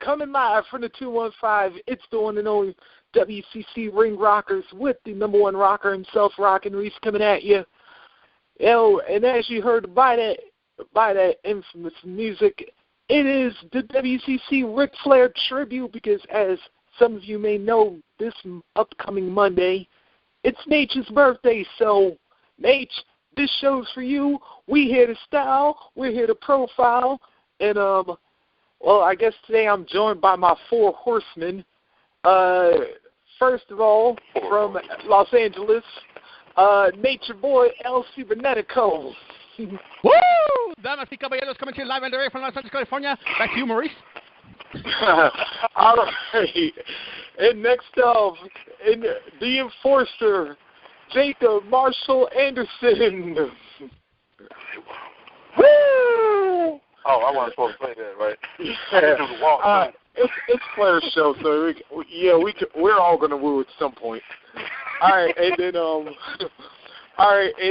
Coming live from the 215, it's the one and only WCC Ring Rockers with the number one rocker himself, Rockin' Reese, coming at you. And as you heard by that infamous music, it is the WCC Ric Flair tribute, because as some of you may know, this upcoming Monday, it's Nature's birthday. So, Nate, this show's for you. We here to style, we're here to profile, and I guess today I'm joined by my four horsemen. First of all, from Los Angeles, Nature Boy EL.CIBERNETICO. Woo! Damas y caballeros, coming to you live and direct from Los Angeles, California. Back to you, Maurice. All right. And next up, in the enforcer, Jacob Marshall Anderson. Woo! Oh, I wasn't supposed to play that, right? It's Flair's show, so we're all gonna woo at some point. All right, and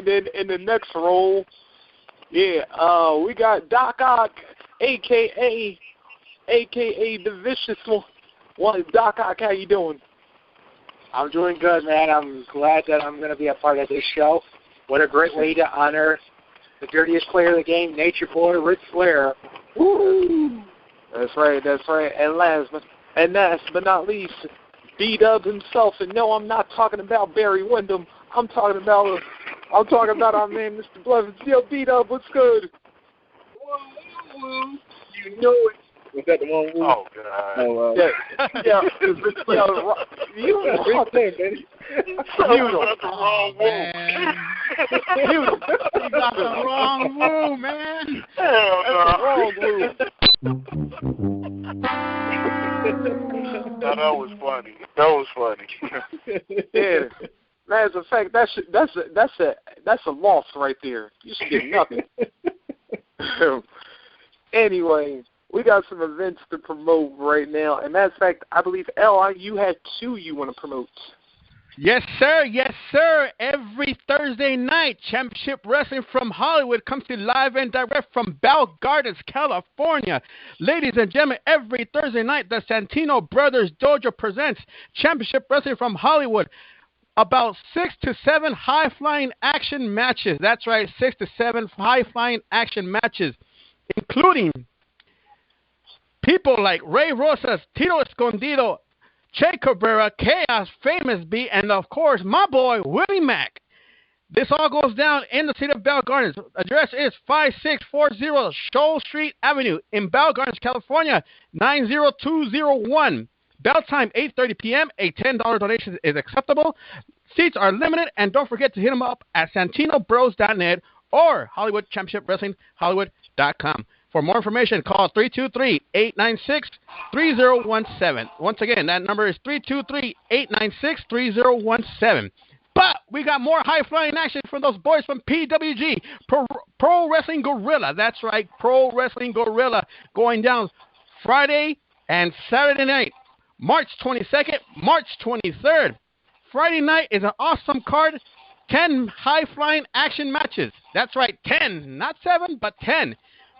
then in the next role, we got Doc Ock, aka the vicious one. Doc Ock, how you doing? I'm doing good, man. I'm glad that I'm going to be a part of this show. What a great way to honor the dirtiest player of the game, Nature Boy Ric Flair. Woo! That's right. And last but not least, B-Dub himself. And no, I'm not talking about Barry Windham. I'm talking about our man, Mr. Blevins. Yo, B-Dub, what's good? Woo. You know it. Was that the one? Oh, God. Oh, You Ric Flair, baby. You got the wrong You got the wrong woo, man. Hell no. wrong woo. No, that was funny. Yeah. As a fact, that's a loss right there. You should get nothing. Anyway, we got some events to promote right now. And matter of fact, I believe, you had two you want to promote. Yes, sir. Every Thursday night, Championship Wrestling from Hollywood comes to live and direct from Bell Gardens, California. Ladies and gentlemen, every Thursday night, the Santino Brothers Dojo presents Championship Wrestling from Hollywood. About 6 to 7 high-flying action matches. That's right, 6 to 7 high-flying action matches, including people like Ray Rosas, Tito Escondido, Che Cabrera, Chaos, Famous B, and of course, my boy, Willie Mack. This all goes down in the city of Bell Gardens. Address is 5640 Shoal Street Avenue in Bell Gardens, California, 90201. Bell time, 8:30 p.m. A $10 donation is acceptable. Seats are limited, and don't forget to hit them up at SantinoBros.net or Hollywood Championship Wrestling, Hollywood.com. For more information, call 323-896-3017. Once again, that number is 323-896-3017. But we got more high-flying action from those boys from PWG, Pro Wrestling Gorilla. That's right, Pro Wrestling Gorilla, going down Friday and Saturday night, March 22nd, March 23rd. Friday night is an awesome card, 10 high-flying action matches. That's right, 10, not 7, but 10.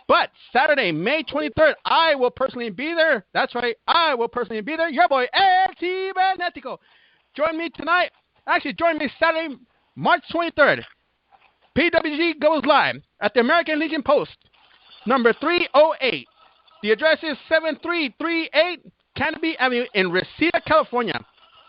But Saturday, May 23rd, I will personally be there. That's right, I will personally be there. Your boy, EL.CIBERNETICO. Join me tonight. Actually, join me Saturday, March 23rd. PWG goes live at the American Legion Post, number 308. The address is 7338 Canopy Avenue in Reseda, California.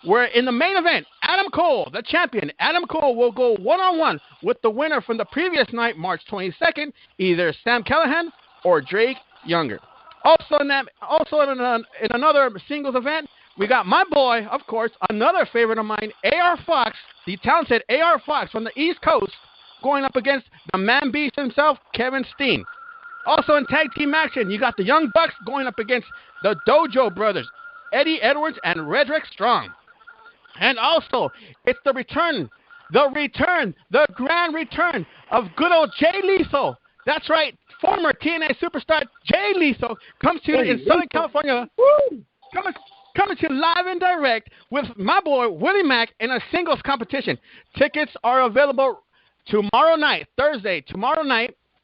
Where in the main event, Adam Cole, the champion, Adam Cole will go one-on-one with the winner from the previous night, March 22nd, either Sam Callahan or Drake Younger. Also in another singles event, we got my boy, of course, another favorite of mine, A.R. Fox, the talented A.R. Fox from the East Coast, going up against the man beast himself, Kevin Steen. Also in tag team action, you got the Young Bucks going up against the Dojo Brothers, Eddie Edwards and Redrick Strong. And also, it's the grand return of good old Jay Lethal. That's right, former TNA superstar Jay Lethal comes to you in Southern California. Woo! Coming to you live and direct with my boy Willie Mack in a singles competition. Tickets are available tomorrow night, Thursday,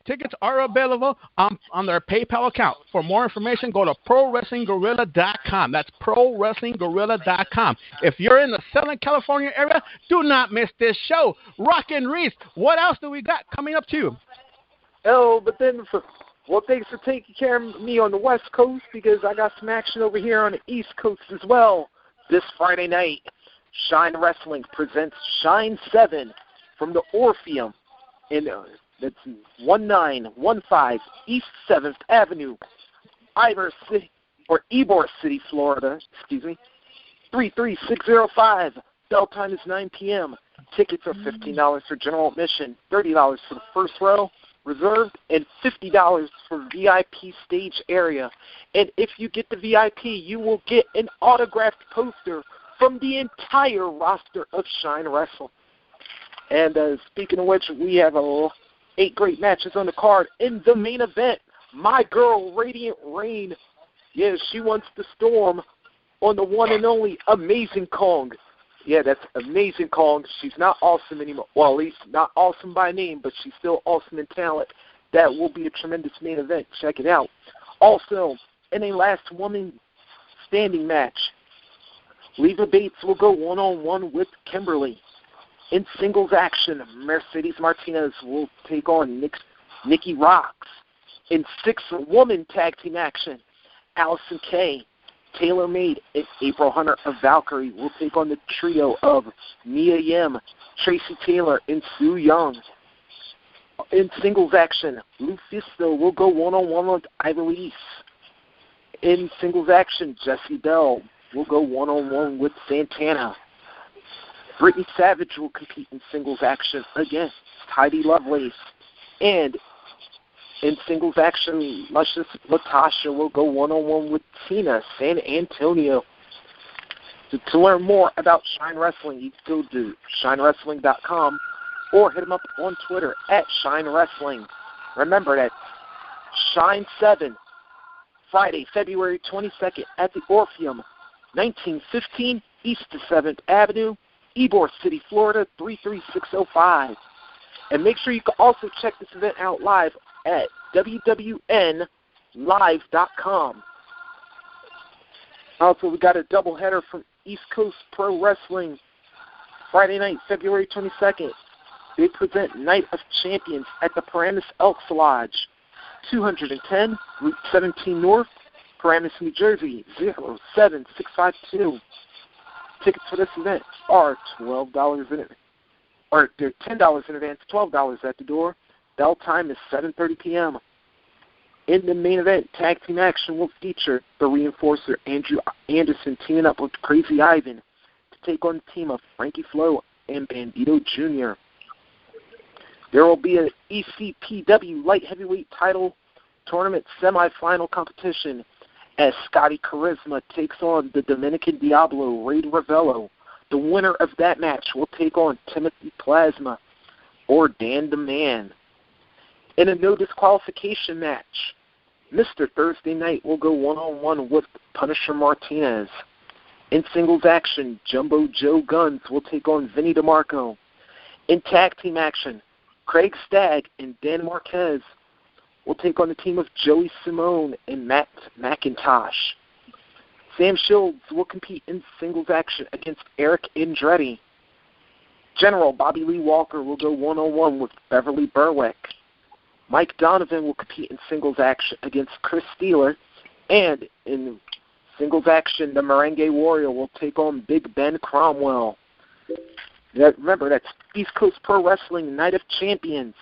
tickets are available on their PayPal account. For more information, go to ProWrestlingGorilla.com. That's ProWrestlingGorilla.com. If you're in the Southern California area, do not miss this show. Rockin' Reese, what else do we got coming up too? Oh, but then, thanks for taking care of me on the West Coast, because I got some action over here on the East Coast as well. This Friday night, Shine Wrestling presents Shine 7 from the Orpheum in that's 1915 East 7th Avenue, Ybor City, Florida. 33605. Bell time is 9 p.m. Tickets are $15 for general admission, $30 for the first row, reserved, and $50 for VIP stage area. And if you get the VIP, you will get an autographed poster from the entire roster of Shine Wrestling. And speaking of which, we have 8 great matches on the card. In the main event, my girl, Radiant Rain, she wants to storm on the one and only Amazing Kong. Yeah, that's Amazing Kong. She's not awesome anymore. Well, at least not awesome by name, but she's still awesome in talent. That will be a tremendous main event. Check it out. Also, in a last woman standing match, Leva Bates will go one-on-one with Kimberly. In singles action, Mercedes Martinez will take on Nikki Rocks. In 6-woman tag team action, Allison Kay, Taylor Made, and April Hunter of Valkyrie will take on the trio of Mia Yim, Tracy Taylor, and Sue Young. In singles action, Lufisto will go one-on-one with Ivelisse. In singles action, Jessie Bell will go one-on-one with Santana. Brittany Savage will compete in singles action against Heidi Lovelace. And in singles action, Luscious Latasha will go one-on-one with Tina San Antonio. To learn more about Shine Wrestling, you can go to ShineWrestling.com or hit them up on Twitter at Shine Wrestling. Remember, that's Shine 7, Friday, February 22nd at the Orpheum, 1915 East 7th Avenue, Ybor City, Florida, 33605. And make sure you can also check this event out live at wwnlive.com. Also, we got a doubleheader from East Coast Pro Wrestling Friday night, February 22nd. They present Night of Champions at the Paramus Elks Lodge, 210 Route 17 North, Paramus, New Jersey, 07652. Tickets for this event are $12 in advance, or they're $10 in advance, $12 at the door. Bell time is 7:30 p.m. In the main event, tag team action will feature the Reinforcer Andrew Anderson teaming up with Crazy Ivan to take on the team of Frankie Flo and Bandito Jr. There will be an ECPW light heavyweight title tournament semifinal competition as Scotty Charisma takes on the Dominican Diablo, Ray Ravello. The winner of that match will take on Timothy Plasma or Dan the Man. In a no disqualification match, Mr. Thursday Night will go one-on-one with Punisher Martinez. In singles action, Jumbo Joe Guns will take on Vinny DeMarco. In tag team action, Craig Stagg and Dan Marquez will take on the team of Joey Simone and Matt McIntosh. Sam Shields will compete in singles action against Eric Andretti. General Bobby Lee Walker will go one-on-one with Beverly Berwick. Mike Donovan will compete in singles action against Chris Steeler. And in singles action, the Merengue Warrior will take on Big Ben Cromwell. Remember, that's East Coast Pro Wrestling Night of Champions,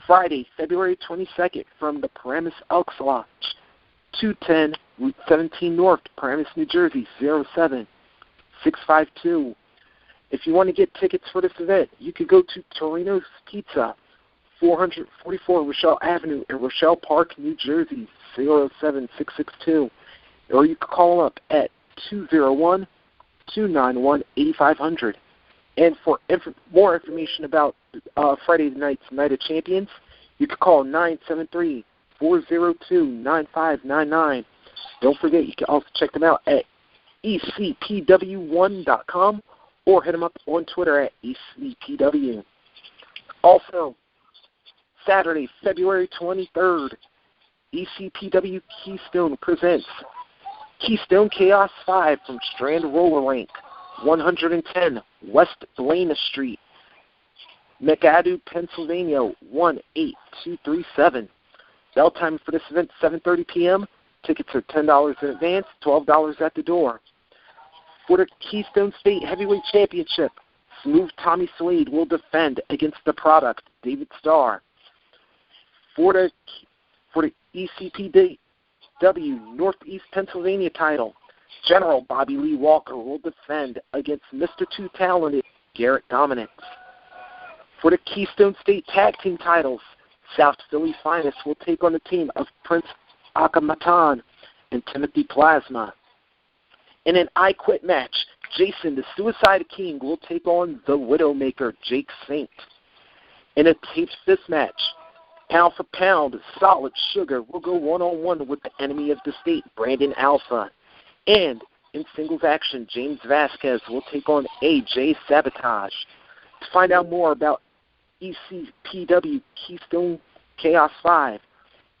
Friday, February 22nd from the Paramus Elks Lodge, 210 Route 17 North, Paramus, New Jersey, 07652. If you want to get tickets for this event, you could go to Torino's Pizza, 444 Rochelle Avenue in Rochelle Park, New Jersey, 07662. Or you could call up at 201-291-8500. And for more information about Friday night's Night of Champions, you can call 973-402-9599. Don't forget, you can also check them out at ecpw1.com or hit them up on Twitter at ecpw. Also, Saturday, February 23rd, ECPW Keystone presents Keystone Chaos 5 from Strand Roller Rink, 110 West Blaine Street, McAdoo, Pennsylvania, 18237. Bell time for this event, 7:30 p.m. Tickets are $10 in advance, $12 at the door. For the Keystone State Heavyweight Championship, Smooth Tommy Slade will defend against the product, David Starr. For the ECPW Northeast Pennsylvania title, General Bobby Lee Walker will defend against Mr. Too Talented, Garrett Dominic. For the Keystone State Tag Team titles, South Philly Finest will take on the team of Prince Akamatan and Timothy Plasma. In an I Quit match, Jason the Suicide King will take on the Widowmaker, Jake Saint. In a taped fist match, pound for pound, Solid Sugar will go one-on-one with the enemy of the state, Brandon Alpha. And in singles action, James Vasquez will take on AJ Sabotage. To find out more about ECPW Keystone Chaos 5,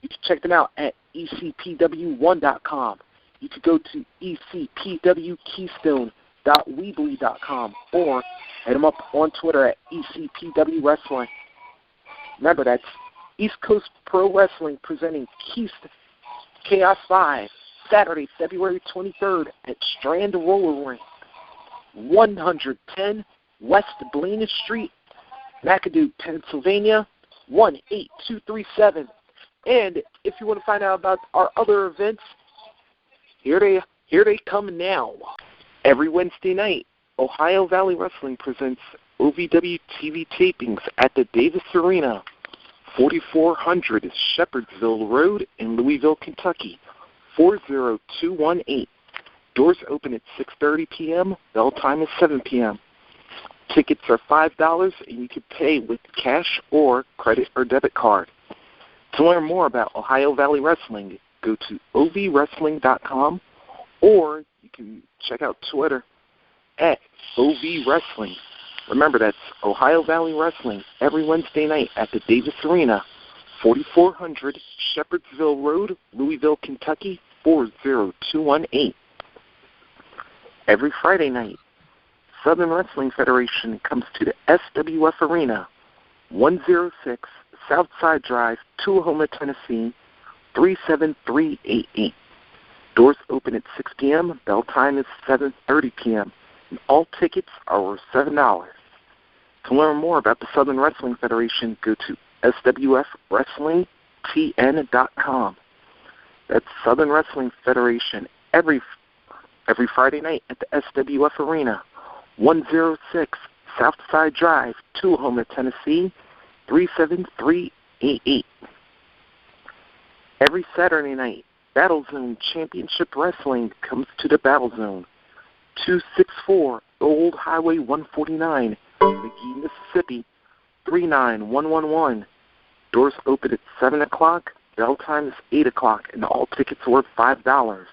you can check them out at ecpw1.com. You could go to ecpwkeystone.weebly.com or hit them up on Twitter at ECPW Wrestling. Remember, that's East Coast Pro Wrestling presenting Chaos 5, Saturday, February 23rd at Strand Roller Rink, 110 West Blaine Street, McAdoo, Pennsylvania, 18237. And if you want to find out about our other events, here they come now. Every Wednesday night, Ohio Valley Wrestling presents OVW TV tapings at the Davis Arena, 4400 Shepherdsville Road in Louisville, Kentucky, 40218. Doors open at 6:30 p.m. Bell time is 7 p.m. Tickets are $5, and you can pay with cash or credit or debit card. To learn more about Ohio Valley Wrestling, go to ovwrestling.com, or you can check out Twitter at ovwrestling. Remember, that's Ohio Valley Wrestling every Wednesday night at the Davis Arena, 4400 Shepherdsville Road, Louisville, Kentucky, 40218. Every Friday night, Southern Wrestling Federation comes to the SWF Arena, 106 Southside Drive, Tullahoma, Tennessee, 37388. Doors open at 6 p.m. Bell time is 7:30 p.m. And all tickets are worth $7. To learn more about the Southern Wrestling Federation, go to swfwrestlingtn.com. That's Southern Wrestling Federation every Friday night at the SWF Arena, 106 Southside Drive, Tullahoma, Tennessee, 37388. Every Saturday night, Battle Zone Championship Wrestling comes to the Battle Zone, 264 Old Highway 149, McGee, Mississippi, 39111. Doors open at 7 o'clock. Bell time is 8 o'clock, and all tickets are worth $5.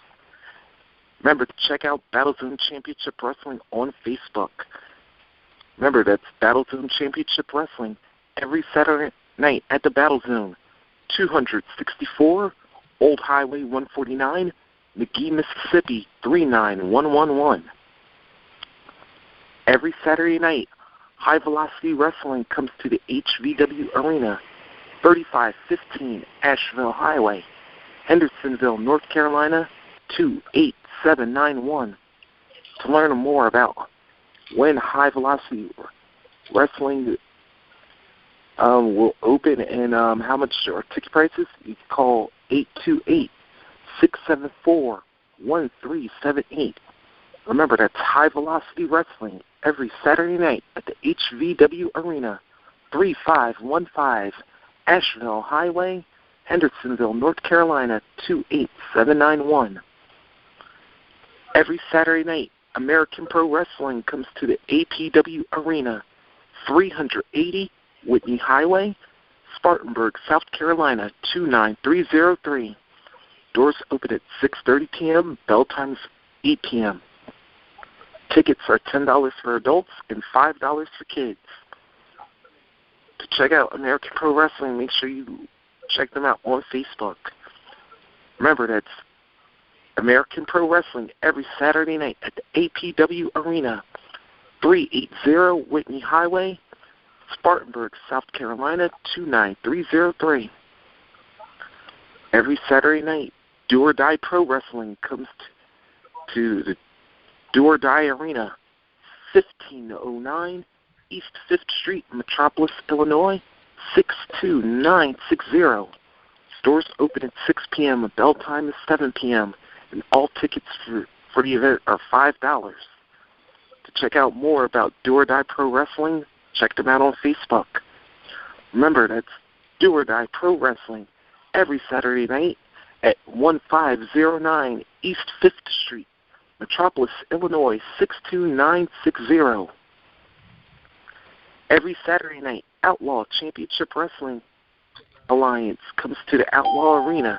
Remember to check out Battle Zone Championship Wrestling on Facebook. Remember, that's Battle Zone Championship Wrestling every Saturday night at the Battle Zone, 264 Old Highway 149, McGee, Mississippi, 39111. Every Saturday night, High Velocity Wrestling comes to the HVW Arena, 3515 Asheville Highway, Hendersonville, North Carolina, 28791. To learn more about when High Velocity Wrestling will open and how much are ticket prices, you can call 828-674-1378. Remember, that's High Velocity Wrestling every Saturday night at the HVW Arena, 3515 Asheville Highway, Hendersonville, North Carolina, 28791. Every Saturday night, American Pro Wrestling comes to the APW Arena, 380 Whitney Highway, Spartanburg, South Carolina, 29303. Doors open at 6:30 p.m. Bell time is 8 p.m. Tickets are $10 for adults and $5 for kids. To check out American Pro Wrestling, make sure you check them out on Facebook. Remember, that's American Pro Wrestling every Saturday night at the APW Arena, 380 Whitney Highway, Spartanburg, South Carolina, 29303. Every Saturday night, Do or Die Pro Wrestling comes to the Do or Die Arena, 1509 East 5th Street, Metropolis, Illinois, 62960. Doors open at 6 p.m. Bell time is 7 p.m. And all tickets for the event are $5. To check out more about Do or Die Pro Wrestling, check them out on Facebook. Remember, that's Do or Die Pro Wrestling every Saturday night at 1509 East 5th Street, Metropolis, Illinois, 62960. Every Saturday night, Outlaw Championship Wrestling Alliance comes to the Outlaw Arena,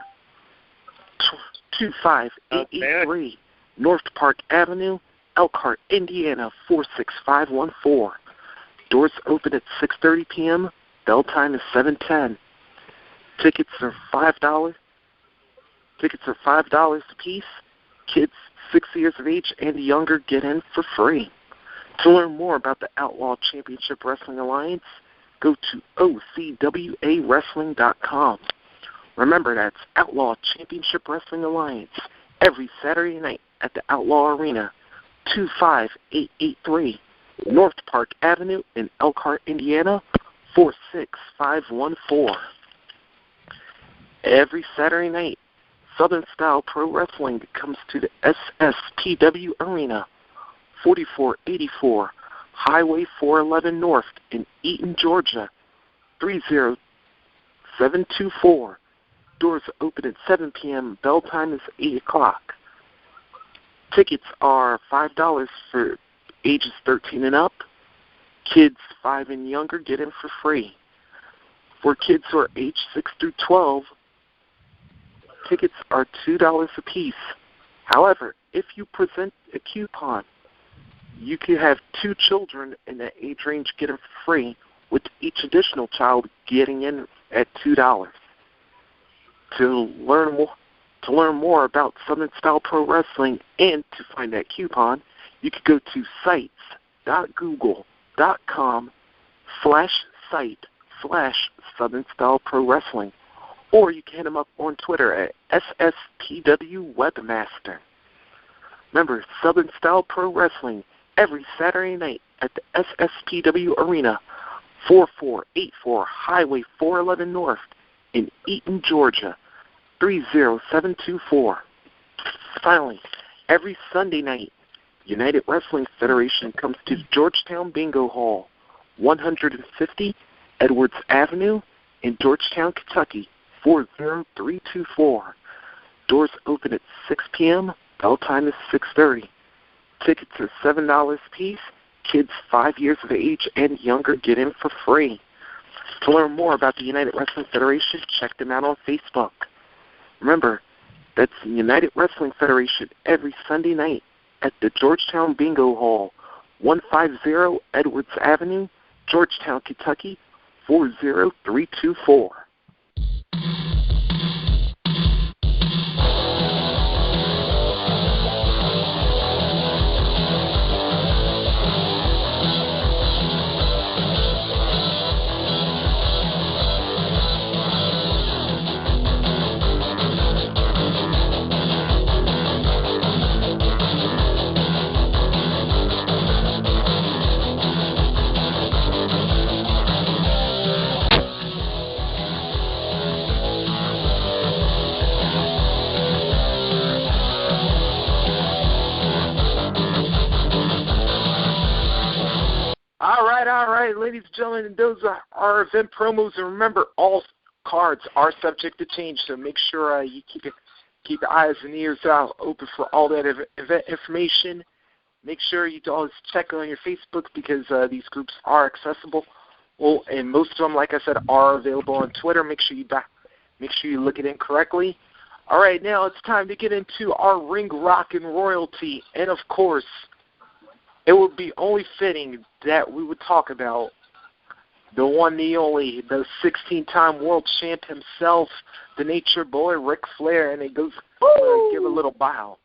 25883 North Park Avenue, Elkhart, Indiana, 46514. Doors open at 6:30 p.m. Bell time is 7:10. Tickets are $5. Tickets are $5 a piece. Kids 6 years of age and younger get in for free. To learn more about the Outlaw Championship Wrestling Alliance, go to OCWAWrestling.com. Remember, that's Outlaw Championship Wrestling Alliance every Saturday night at the Outlaw Arena, 25883 North Park Avenue in Elkhart, Indiana, 46514. Every Saturday night, Southern Style Pro Wrestling comes to the SSPW Arena, 4484 Highway 411 North in Eaton, Georgia, 30724. Doors open at 7 p.m. Bell time is 8 o'clock. Tickets are $5 for ages 13 and up. Kids 5 and younger get in for free. For kids who are age 6 through 12, tickets are $2 a piece. However, if you present a coupon, you can have 2 children in that age range get in for free, with each additional child getting in at $2. To learn more about Southern Style Pro Wrestling and to find that coupon, you can go to sites.google.com/site/Southern Style Pro Wrestling, or you can hit them up on Twitter at SSPW Webmaster. Remember, Southern Style Pro Wrestling every Saturday night at the SSPW Arena, 4484 Highway 411 North in Eaton, Georgia, 30724. Finally, every Sunday night, United Wrestling Federation comes to Georgetown Bingo Hall, 150 Edwards Avenue in Georgetown, Kentucky, 40324. Doors open at 6 p.m. Bell time is 6:30. Tickets are $7 a piece. Kids 5 years of age and younger get in for free. To learn more about the United Wrestling Federation, check them out on Facebook. Remember, that's the United Wrestling Federation every Sunday night at the Georgetown Bingo Hall, 150 Edwards Avenue, Georgetown, Kentucky, 40324. All right, ladies and gentlemen, those are our event promos. And remember, all cards are subject to change, so make sure you keep your eyes and ears out open for all that event information. Make sure you always check on your Facebook because these groups are accessible. Well, and most of them, like I said, are available on Twitter. Make sure you look it in correctly. All right, now it's time to get into our ring rock and royalty, and of course, it would be only fitting that we would talk about the one, the only, the 16-time world champ himself, the Nature Boy, Ric Flair, and it goes, give a little bow.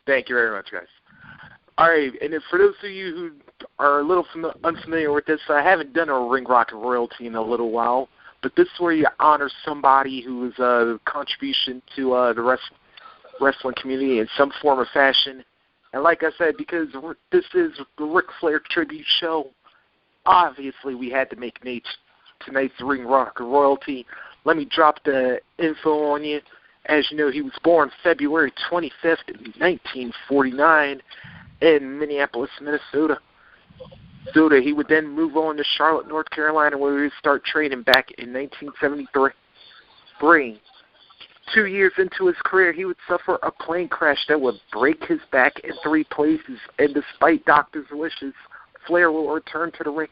Thank you very much, guys. All right, and if for those of you who are a little unfamiliar with this, I haven't done a Ring Rock Royalty in a little while, but this is where you honor somebody who is a contribution to the wrestling community in some form or fashion. And like I said, because this is the Ric Flair tribute show, obviously we had to make tonight's Ring Rock Royalty. Let me drop the info on you. As you know, he was born February 25th, 1949 in Minneapolis, Minnesota. He would then move on to Charlotte, North Carolina, where he would start training back in 1973. 2 years into his career, he would suffer a plane crash that would break his back in 3 places, and despite doctors' wishes, Flair will return to the ring.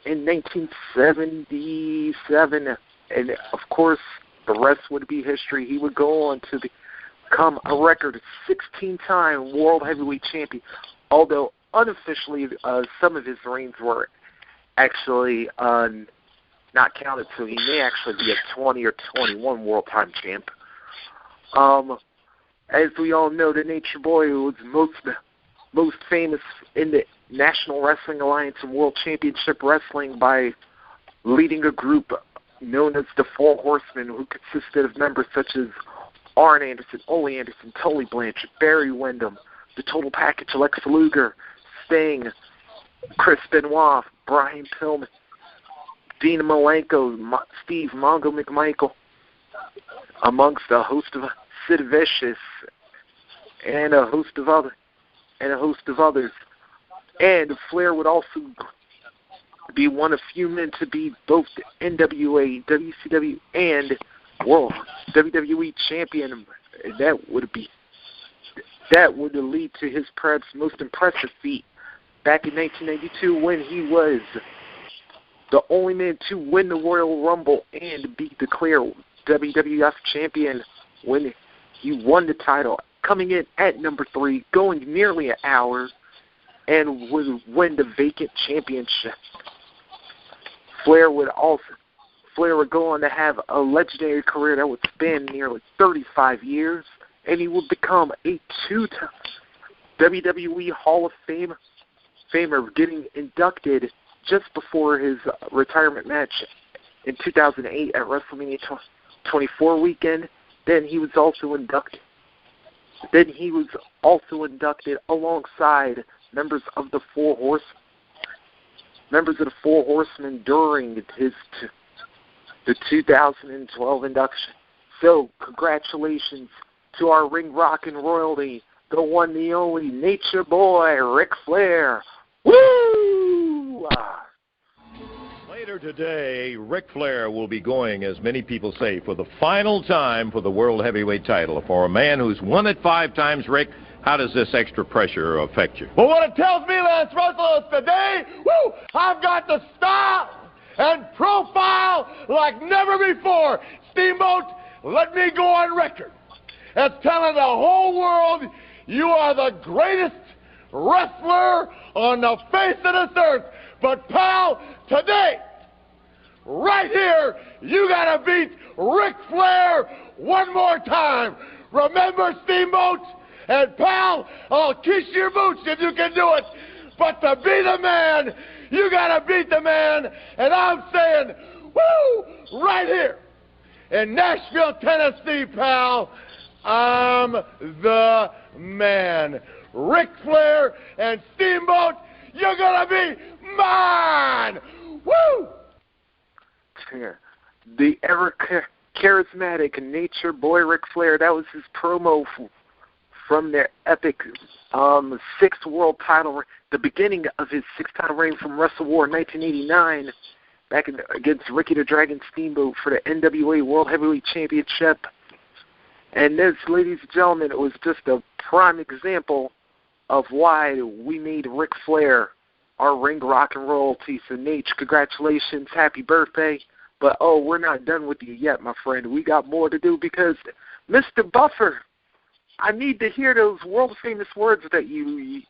In 1977, and of course, the rest would be history. He would go on to become a record 16-time World Heavyweight Champion, although unofficially some of his reigns were actually not counted, so he may actually be a 20 or 21 World Time Champ. As we all know, the Nature Boy was most famous in the National Wrestling Alliance and World Championship Wrestling by leading a group known as the Four Horsemen, who consisted of members such as Arn Anderson, Ole Anderson, Tully Blanchard, Barry Windham, the Total Package, Lex Luger, Sting, Chris Benoit, Brian Pillman, Dean Malenko, Steve Mongo McMichael, amongst a host of Sid Vicious, and a host of others. And Flair would also be one of few men to be both NWA, WCW, and World WWE champion. That would lead to his perhaps most impressive feat back in 1992 when he was the only man to win the Royal Rumble and be declared WWF champion when he won the title, coming in at number 3, going nearly an hour, and would win the vacant championship. Flair would go on to have a legendary career that would span nearly 35 years, and he would become a 2-time WWE Hall of Famer, getting inducted just before his retirement match in 2008 at WrestleMania 24 weekend. Then he was also inducted alongside members of the Four Horsemen during the 2012 induction. So, congratulations to our Ring Rockin' royalty, the one, the only Nature Boy, Ric Flair. Woo! Later today, Ric Flair will be going, as many people say, for the final time for the World Heavyweight title. For a man who's won it 5 times, Rick, how does this extra pressure affect you? Well, what it tells me, Lance Russell, is today, I've got the style and profile like never before. Steamboat, let me go on record as telling the whole world you are the greatest wrestler on the face of this earth. But, pal, today, right here, you got to beat Ric Flair one more time. Remember, Steamboat? And, pal, I'll kiss your boots if you can do it. But to be the man, you got to beat the man. And I'm saying, right here in Nashville, Tennessee, pal, I'm the man. Ric Flair and Steamboat, you're going to be mine. Woo! The ever-charismatic Nature Boy Ric Flair, that was his promo from their epic 6th world title, the beginning of his 6-time reign from Wrestle War 1989, against Ricky the Dragon Steamboat for the NWA World Heavyweight Championship. And this, ladies and gentlemen, it was just a prime example of why we made Ric Flair our Ring Rockin' royalty. So, Nate, congratulations, happy birthday. But, we're not done with you yet, my friend. We got more to do because, Mr. Buffer, I need to hear those world-famous words that you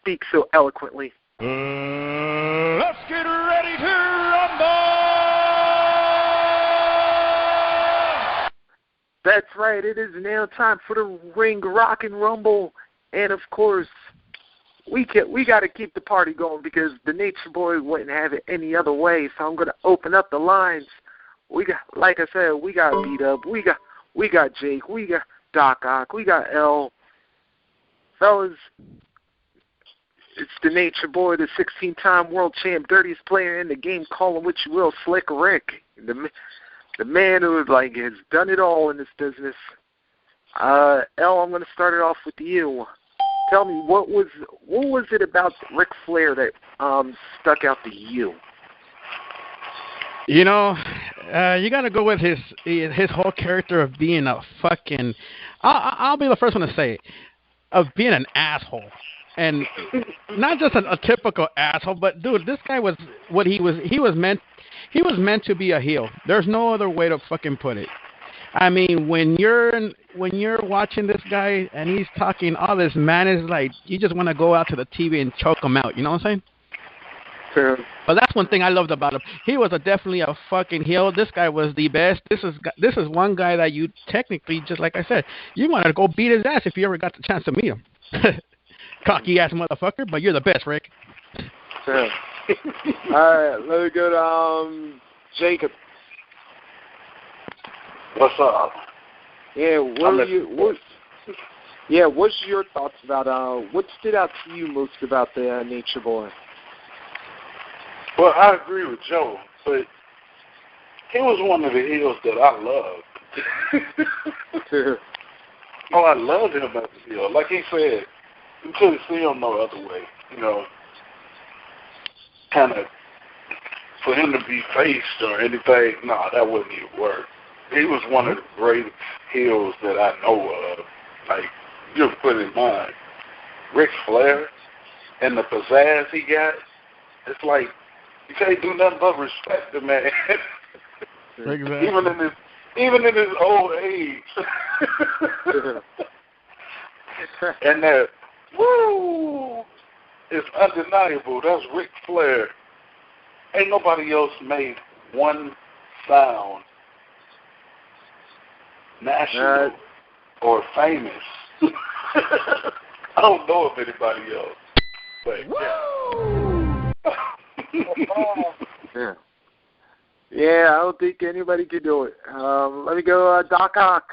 speak so eloquently. Let's get ready to rumble! That's right. It is now time for the Ring Rock and Rumble. And, of course, we got to keep the party going because the Nature Boy wouldn't have it any other way. So I'm going to open up the lines. We got, like I said, we got B-Dub, we got Jake, we got Doc Ock, we got L. Fellas, it's the Nature Boy, the 16-time world champ, dirtiest player in the game, call him what you will, Slick Rick, the man who has done it all in this business. L, I'm going to start it off with you. Tell me, what was it about Ric Flair that stuck out to you? You know, you got to go with his whole character of being a fucking. I'll be the first one to say it, of being an asshole, and not just a typical asshole, but dude, this guy was what he was. He was meant to be a heel. There's no other way to fucking put it. I mean, when you're watching this guy and he's talking all this madness, like you just want to go out to the TV and choke him out. You know what I'm saying? Sure. But that's one thing I loved about him. He was definitely a fucking heel. This guy was the best. This is one guy that you technically, just like I said, you want to go beat his ass if you ever got the chance to meet him. Cocky ass motherfucker, but you're the best, Rick. Sure. All right, let me go to Jacob. What's up? Yeah, what's your thoughts about what stood out to you most about the Nature Boy? Well, I agree with Joe, but he was one of the heels that I loved. Oh, I loved him as a heel. Like he said, you couldn't see him no other way. You know, kind of for him to be faced or anything, no, that wouldn't even work. He was one of the greatest heels that I know of. Like, just put in mind, Ric Flair and the pizzazz he got, it's like, you can't do nothing but respect the man. Exactly. even in his old age. And that woo is undeniable. That's Ric Flair. Ain't nobody else made one sound national or famous. I don't know of anybody else. But Yeah, I don't think anybody could do it. Let me go Doc Ock.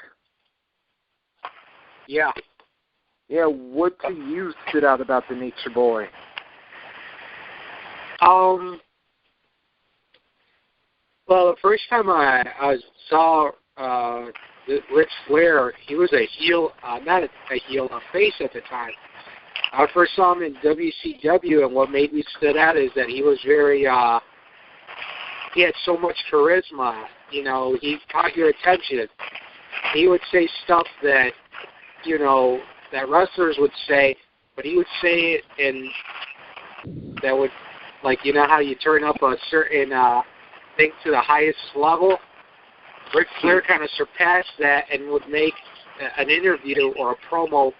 Yeah. Yeah, what to you stood out about the Nature Boy? Well, the first time I saw Ric Flair, he was a heel, not a heel, a face at the time. I first saw him in WCW, and what made me stood out is that he was very, he had so much charisma. You know, he caught your attention. He would say stuff that, you know, that wrestlers would say, but he would say it in, that would, like, you know how you turn up a certain thing to the highest level? Ric Flair kind of surpassed that and would make an interview or a promo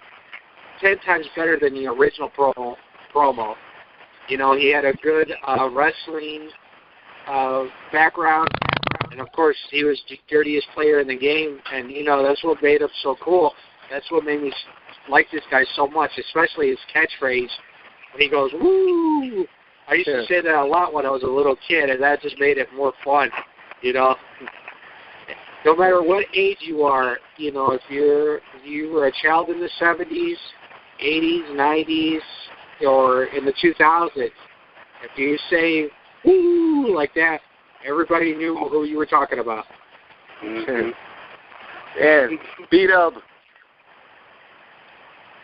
10 times better than the original promo. You know, he had a good wrestling background, and of course, he was the dirtiest player in the game, and, you know, that's what made him so cool. That's what made me like this guy so much, especially his catchphrase when he goes, woo! I used to say that a lot when I was a little kid, and that just made it more fun, you know. No matter what age you are, you know, if you were a child in the 70s, 80s, 90s, or in the 2000s, if you say, woo, like that, everybody knew who you were talking about. mm-hmm. Yeah, beat up.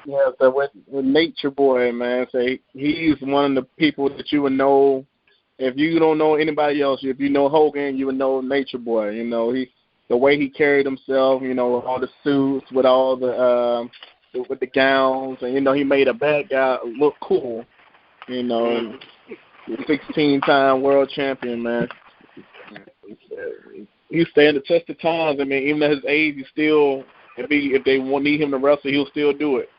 Yeah, so with Nature Boy, man, say he's one of the people that you would know. If you don't know anybody else, if you know Hogan, you would know Nature Boy. You know, the way he carried himself, you know, all the suits with all the with the gowns, and you know, he made a bad guy look cool. You know, 16-time world champion, man. He stand the test of times. I mean, even at his age, he still, if they need him to wrestle, he'll still do it.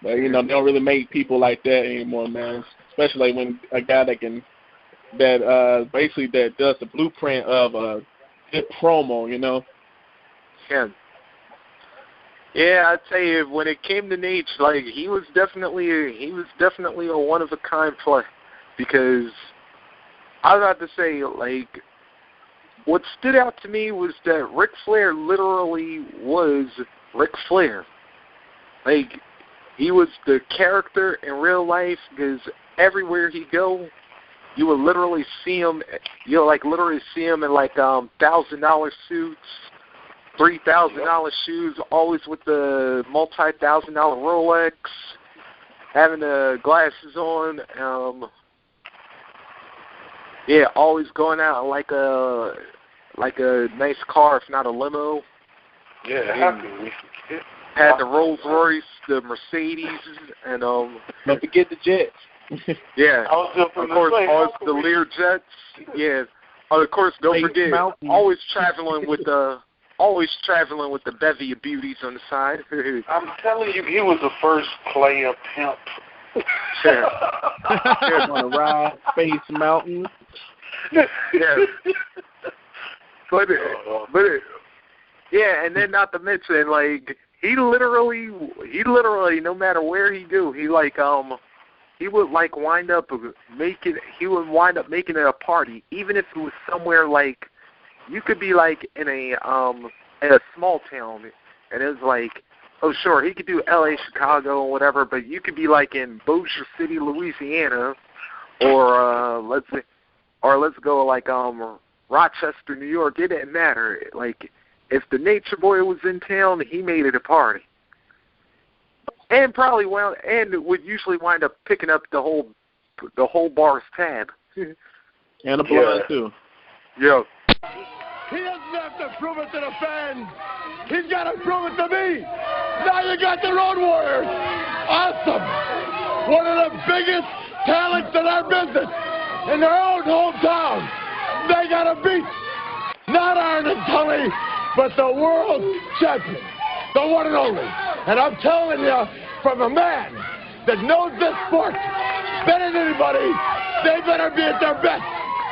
But, you know, they don't really make people like that anymore, man. especially like when a guy that basically that does the blueprint of a good promo, you know. Yeah, I'd say when it came to Nate, like he was definitely a one of a kind play, because I was about to say, like, what stood out to me was that Ric Flair literally was Ric Flair. Like, he was the character in real life, because everywhere he go, you would literally see him. You'll like literally see him in like $1,000 suits, $3,000 shoes, always with the multi-$1,000 Rolex, having the glasses on. Yeah, always going out in like a nice car, if not a limo. Yeah, how can we forget? Had the Rolls Royce, the Mercedes, and don't forget the Jets. Yeah, I was just of course, always the Lear Jets. Yeah, of course. Don't forget, always traveling with the bevy of beauties on the side. I'm telling you, he was the first player pimp. Yeah. On a ride, Space Mountain. Yeah. But yeah, and then not to mention, like, he literally, no matter where he go, he would like wind up making it a party, even if it was somewhere like, you could be like in a small town, and it was like, oh sure, he could do L.A., Chicago, or whatever, but you could be like in Bossier City, Louisiana, or let's go like Rochester, New York. It didn't matter. Like, if the Nature Boy was in town, he made it a party, and would usually wind up picking up the whole bar's tab. And a blood too. Yeah. He doesn't have to prove it to the fans. He's got to prove it to me. Now you got the Road Warriors. Awesome. One of the biggest talents in our business in their own hometown. They got to beat not Iron and Tully, but the world champion, the one and only. And I'm telling you, from a man that knows this sport better than anybody, they better be at their best,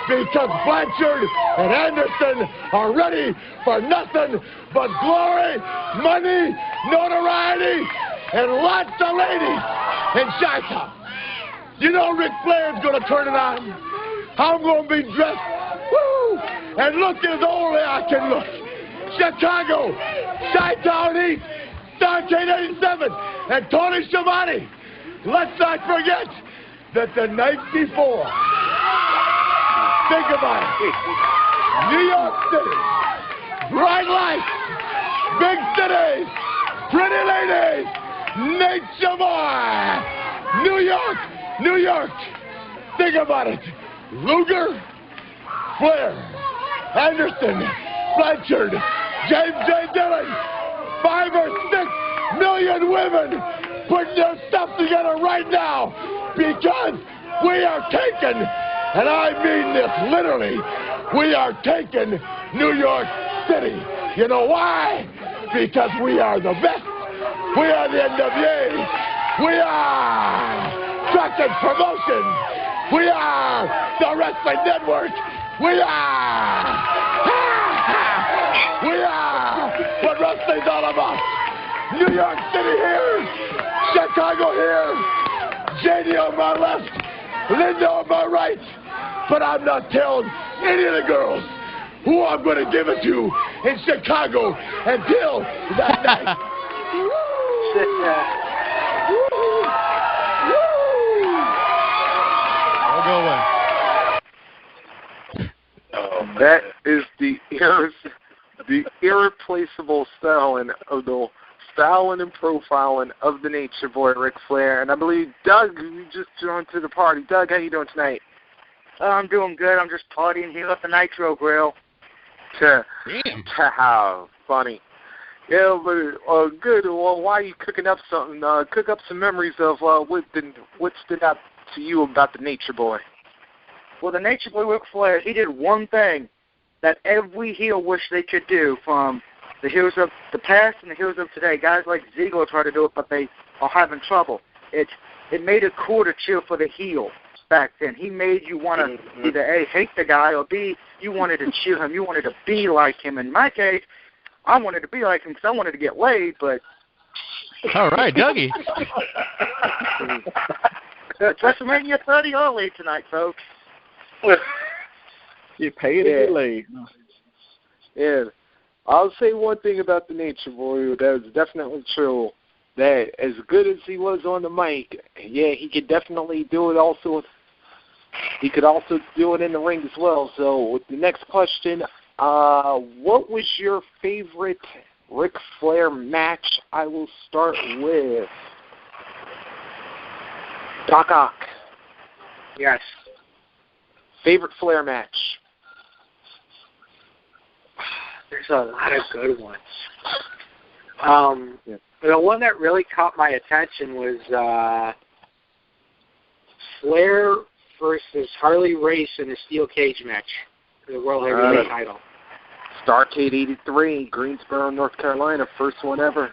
because Blanchard and Anderson are ready for nothing but glory, money, notoriety, and lots of ladies in Chi-Town. You know Ric Flair's going to turn it on. I'm going to be dressed, woo, and look as only I can look. Chicago, Chi-Town East, Starcade 87, and Tony Schiavone. Let's not forget that the night before, think about it, New York City, bright lights, big cities, pretty ladies, Nature Boy, New York, think about it, Luger, Flair, Anderson, Blanchard, James J. Dillon, 5 or 6 million women putting their stuff together right now, because we are taking, and I mean this literally, we are taking New York City. You know why? Because we are the best. We are the NWA. We are Tractor Promotions. We are the Wrestling Network. We are what wrestling's all about. New York City here, Chicago here, JD on my left, Linda on my right. But I'm not telling any of the girls who I'm going to give it to in Chicago until that night. I'll go away. That is the irreplaceable styling and profiling of the Nature Boy, Ric Flair. And I believe, Doug, you just joined to the party. Doug, how you doing tonight? I'm doing good. I'm just partying here at the Nitro Grill. Damn. Funny. Yeah, but good. Well, why are you cooking up something? Cook up some memories of what stood out to you about the Nature Boy. Well, the Nature Boy, Ric Flair, he did one thing that every heel wish they could do, from the heroes of the past and the heroes of today. Guys like Ziggler try to do it, but they are having trouble. It made it cool to cheer for the heel. back then. He made you want to either A, hate the guy, or B, you wanted to cheer him. You wanted to be like him. In my case, I wanted to be like him because I wanted to get laid, but... All right, Dougie. WrestleMania 30 all late tonight, folks. You paid to get laid. Yeah. I'll say one thing about the Nature Boy that is definitely true. That as good as he was on the mic, yeah, he could definitely do it also. He could also do it in the ring as well. So with the next question, what was your favorite Ric Flair match? I will start with Doc Ock. Yes. Favorite Flair match? There's a lot of good ones. The one that really caught my attention was Flair versus Harley Race in a steel cage match for the World Heavyweight title. Starrcade 83, Greensboro, North Carolina, first one ever.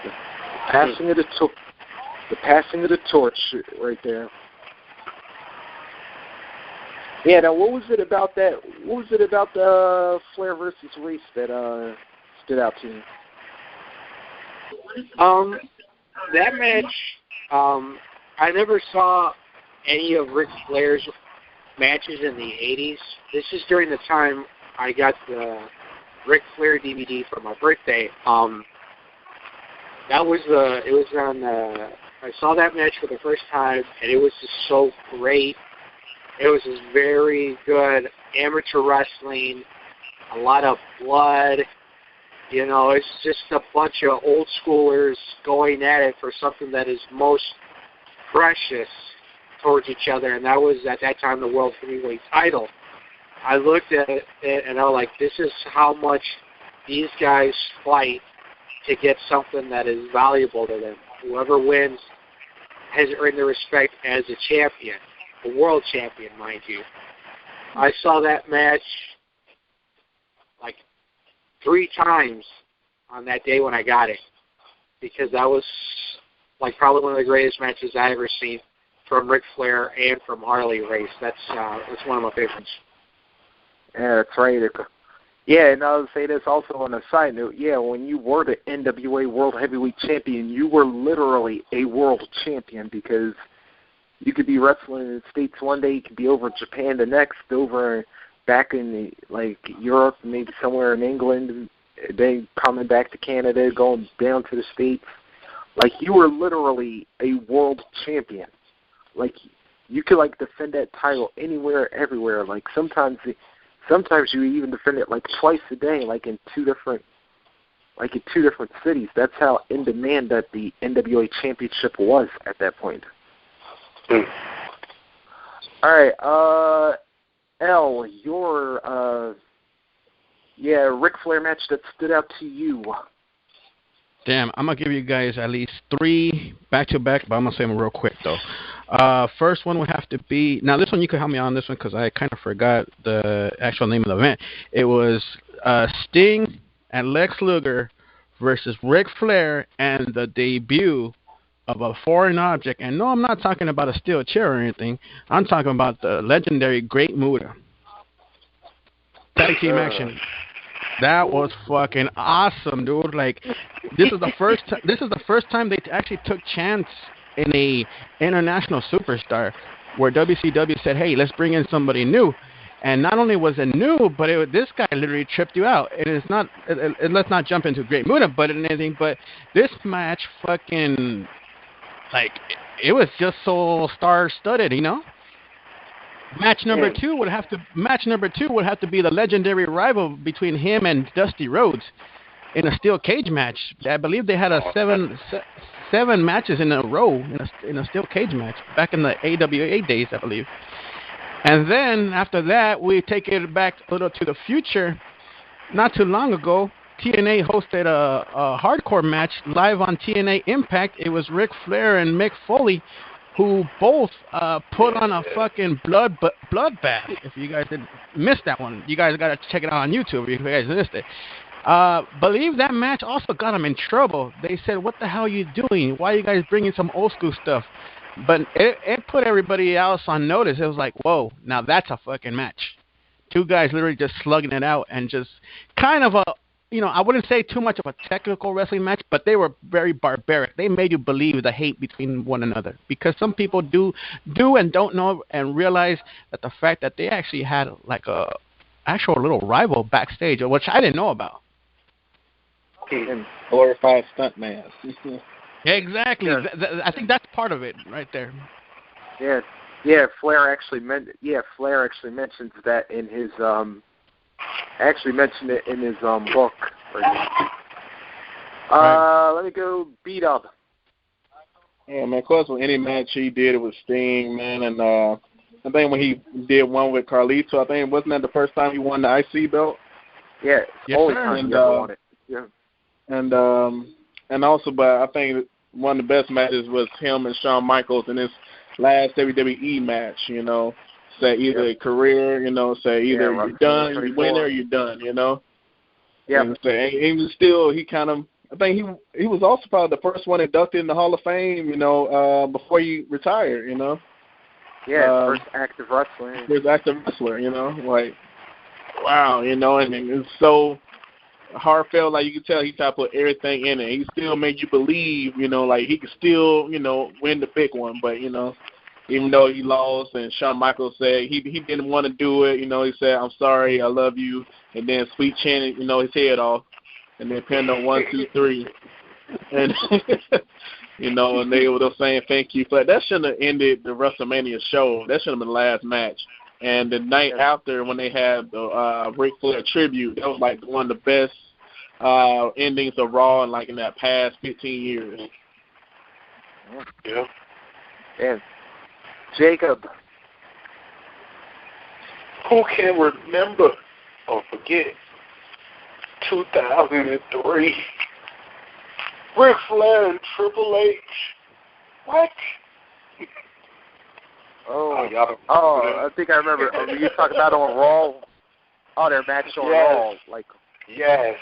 The passing of the torch right there. Yeah, now what was it about that? What was it about the Flair versus Race that stood out to you? That match, I never saw any of Ric Flair's matches in the 80s. This is during the time I got the Ric Flair DVD for my birthday. That was it was on. I saw that match for the first time, and it was just so great. It was just very good amateur wrestling, a lot of blood. You know, it's just a bunch of old schoolers going at it for something that is most precious towards each other, and that was, at that time, the World Heavyweight title. I looked at it, and I was like, this is how much these guys fight to get something that is valuable to them. Whoever wins has earned the respect as a champion, a world champion, mind you. I saw that match like 3 times on that day when I got it, because that was like probably one of the greatest matches I ever seen from Ric Flair and from Harley Race. That's one of my favorites. Yeah, that's right. Yeah, and I'll say this also on a side note. Yeah, when you were the NWA World Heavyweight Champion, you were literally a world champion, because you could be wrestling in the States one day, you could be over in Japan the next, over back in Europe, maybe somewhere in England, and then coming back to Canada, going down to the States. Like, you were literally a world champion. Like, you could defend that title anywhere, everywhere. Like, sometimes you even defend it twice a day, in two different cities. That's how in demand that the NWA Championship was at that point. All right, L, your Ric Flair match that stood out to you. Damn, I'm going to give you guys at least 3 back-to-back, but I'm going to say them real quick, though. First one would have to be... Now, this one, you can help me on this one because I kind of forgot the actual name of the event. It was Sting and Lex Luger versus Ric Flair and the debut of a foreign object. And no, I'm not talking about a steel chair or anything. I'm talking about the legendary Great Muta. Tag team action. That was fucking awesome, dude. This is the first time they actually took chance in a international superstar, where WCW said, "Hey, let's bring in somebody new." And not only was it new, but this guy literally tripped you out. It is not. Let's not jump into Great Muta, but anything. But this match, fucking, it was just so star-studded, you know. Match number two would have to be the legendary rival between him and Dusty Rhodes in a steel cage match. I believe they had seven matches in a row in a steel cage match back in the AWA days, I believe. And then after that, we take it back a little to the future. Not too long ago, TNA hosted a hardcore match live on TNA Impact. It was Ric Flair and Mick Foley, who both put on a fucking bloodbath. If you guys didn't miss that one, you guys got to check it out on YouTube if you guys missed it. Believe that match also got them in trouble. They said, "What the hell are you doing? Why are you guys bringing some old school stuff?" But it put everybody else on notice. It was like, whoa, now that's a fucking match. Two guys literally just slugging it out and just kind of a, I wouldn't say too much of a technical wrestling match, but they were very barbaric. They made you believe the hate between one another because some people do and don't know and realize that the fact that they actually had like a actual little rival backstage, which I didn't know about. Glorified stuntman. Exactly. Yeah. I think that's part of it right there. Yeah. Flair actually mentions that in his book. Let me go beat up. Yeah, man. Of course, with any match he did it with Sting, man, and I think when he did one with Carlito, I think wasn't that the first time he won the IC belt? Yeah, only time he ever won it. Yeah. And also, but I think one of the best matches was him and Shawn Michaels in his last WWE match. Say either career, say either you're done, you win, or you're done. Yeah. And he was still I think he was also probably the first one inducted in the Hall of Fame. Before he retired. Yeah, first active wrestler. First active wrestler. Like wow. And it's so heartfelt, like you could tell he tried to put everything in it. He still made you believe, like he could still, win the big one. But, even though he lost and Shawn Michaels said he didn't want to do it, he said, I'm sorry, I love you. And then Sweet Chin, his head off. And then pinned on 1, 2, 3. And, and they were saying thank you. But that shouldn't have ended the WrestleMania show. That should have been the last match. And the night after, when they had the Ric Flair tribute, that was like one of the best endings of Raw in that past 15 years. Yeah. And Jacob, who can remember or forget 2003? Ric Flair and Triple H. What? I think I remember. You talking about on Raw? Oh, their match on Raw, like. Yes.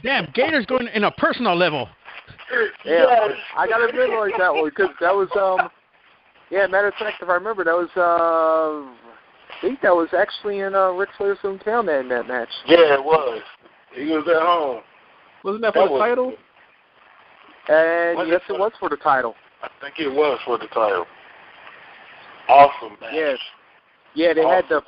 Damn, Gator's going in a personal level. Yeah, yes. I gotta memorize that one because that was matter of fact, if I remember, that was I think that was actually in Ric Flair's hometown in that match. Yeah, it was. He was at home. Wasn't that for the title? And yes, it was for the title. I think it was for the title. Awesome match. Yes. Yeah, they had the.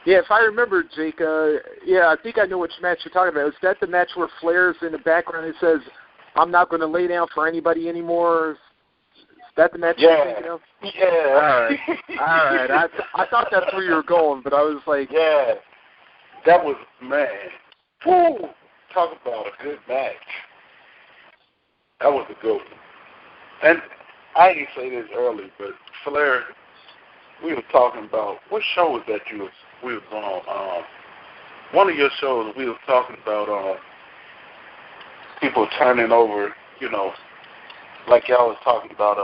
Yeah, if I remember, Jake. I think I know which match you're talking about. Is that the match where Flair's in the background and says, "I'm not going to lay down for anybody anymore"? Is that the match you're thinking of? Yeah. All right. I thought that's where you were going, but I was like, yeah, that was woo! Talk about a good match. That was a good one. And I didn't say this early, but Flair, we were talking about, what show was that we was on? One of your shows, we were talking about people turning over, like y'all was talking about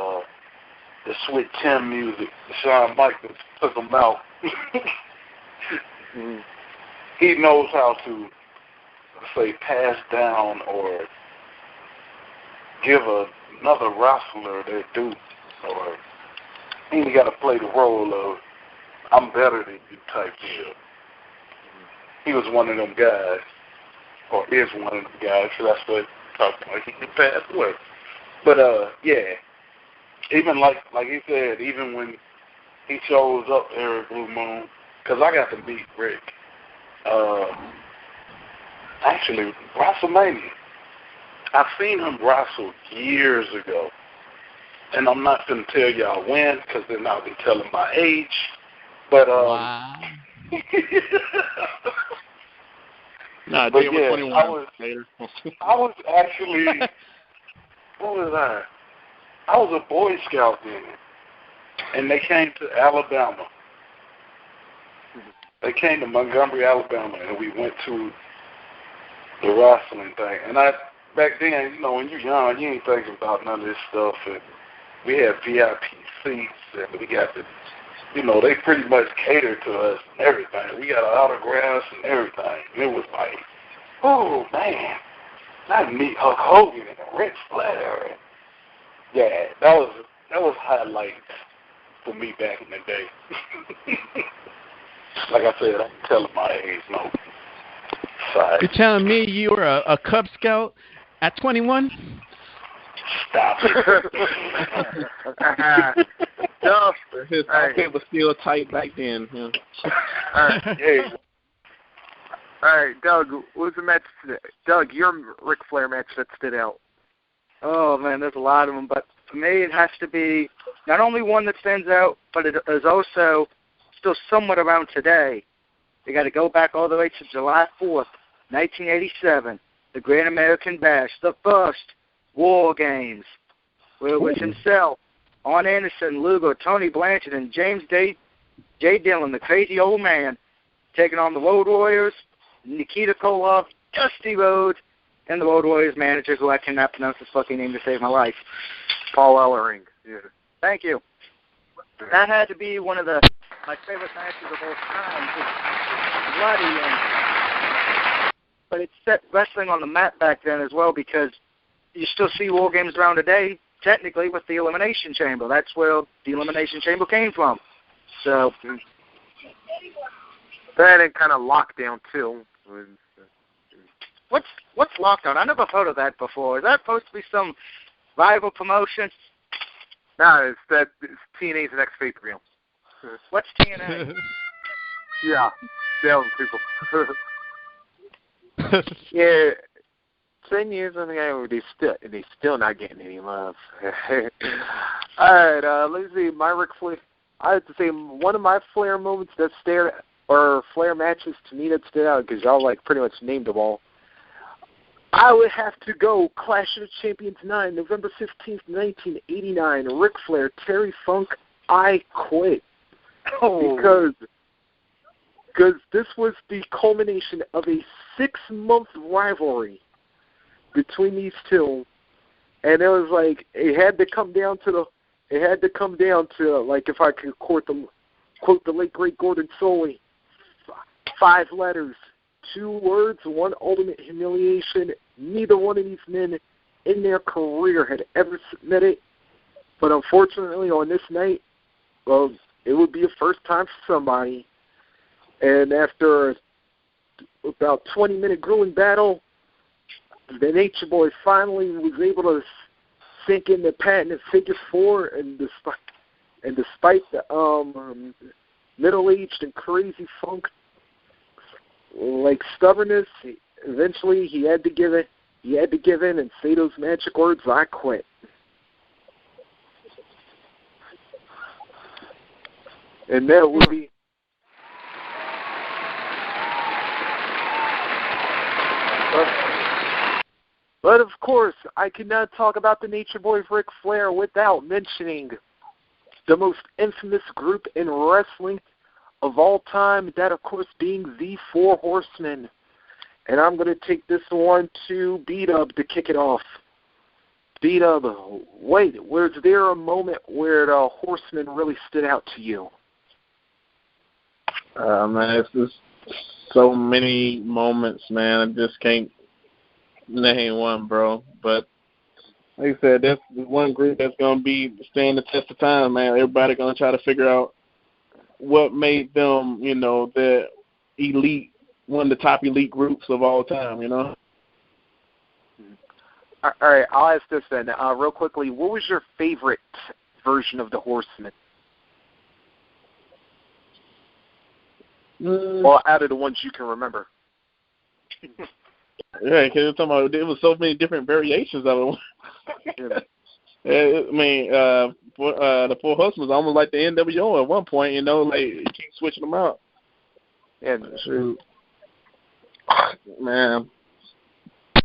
the Sweet Chin music. Shawn Michaels took them out. He knows how to, say, pass down or give another wrestler their due, or he ain't got to play the role of I'm better than you type deal. He was one of them guys, or is one of them guys, so that's what talking about. He can pass away. But even like he said, even when he shows up every blue moon, because I got to meet Rick. Actually, WrestleMania. I've seen him wrestle years ago. And I'm not going to tell y'all when, because then I'll be telling my age. But, wow. Nah, but yeah, 21 later. I was actually, what was I? I was a Boy Scout then. And they came to Alabama. They came to Montgomery, Alabama, and we went to the wrestling thing. And back then, when you're young, you ain't thinking about none of this stuff. And we had VIP seats, and we got the, they pretty much catered to us and everything. We got autographs and everything. And it was like, oh, man. not me, Hulk Hogan and Ric Flair. Yeah, that was highlights for me back in the day. Like I said, I'm telling my age, no. Sorry. You're telling me you were a Cub Scout at 21? Stop it. No, his outfit was still tight back then. Yeah. Yeah. All right, Doug, what was the match today? Doug, your Ric Flair match that stood out. Oh, man, there's a lot of them. But for me, it has to be not only one that stands out, but it is also still somewhat around today. You got to go back all the way to July 4th, 1987, the Great American Bash, the first War Games, where it was himself, Arn Anderson, Luger, Tony Blanchard, and James J. Dillon, the crazy old man, taking on the Road Warriors, Nikita Koloff, Dusty Rhodes, and the Road Warriors manager, who I cannot pronounce his fucking name to save my life. Paul Ellering. Yeah. Thank you. That had to be one of my favorite matches of all time. It's bloody, but it set wrestling on the map back then as well, because you still see War Games around today, technically, with the Elimination Chamber. That's where the Elimination Chamber came from. So that and kind of Lockdown, too. What's Lockdown? I never heard of that before. Is that supposed to be some rival promotion? No, it's TNA's next pay-per-view. What's TNA? Yeah, sales people. Yeah, 10 years on the game, they still not getting any love. All right, let's see. My Ric Flair. I have to say one of my Flair moments that Flair matches to me that stood out, because y'all like pretty much named them all. I would have to go Clash of the Champions 9, November 15th, 1989. Ric Flair, Terry Funk, I Quit. Oh. Because this was the culmination of a 6-month rivalry between these two, and it was like it had to come down to like, if I could quote the late great Gordon Soley, 5 letters, 2 words, 1 ultimate humiliation. Neither one of these men in their career had ever submitted, but unfortunately on this night, well, it would be a first time for somebody. And after about 20-minute grueling battle, the Nature Boy finally was able to sink in the patented figure 4, and despite the middle-aged and crazy Funk like stubbornness, eventually he had to give in and say those magic words, "I quit." And that would be But of course, I could not talk about the Nature Boy Ric Flair without mentioning the most infamous group in wrestling of all time, that of course being the Four Horsemen. And I'm going to take this one to B-Dub to kick it off. B-Dub, wait, was there a moment where the Horsemen really stood out to you? Man, it's just so many moments, man. I just can't name one, bro. But like I said, that's one group that's going to be stand the test of time, man. Everybody going to try to figure out what made them, the elite, one of the top elite groups of all time, All right, I'll ask this then. Real quickly, what was your favorite version of the Horsemen? Well, out of the ones you can remember. Yeah, because you're talking about there was so many different variations of it. I mean, the Four Horsemen was almost like the NWO at one point, like you keep switching them out. Yeah, shoot, man.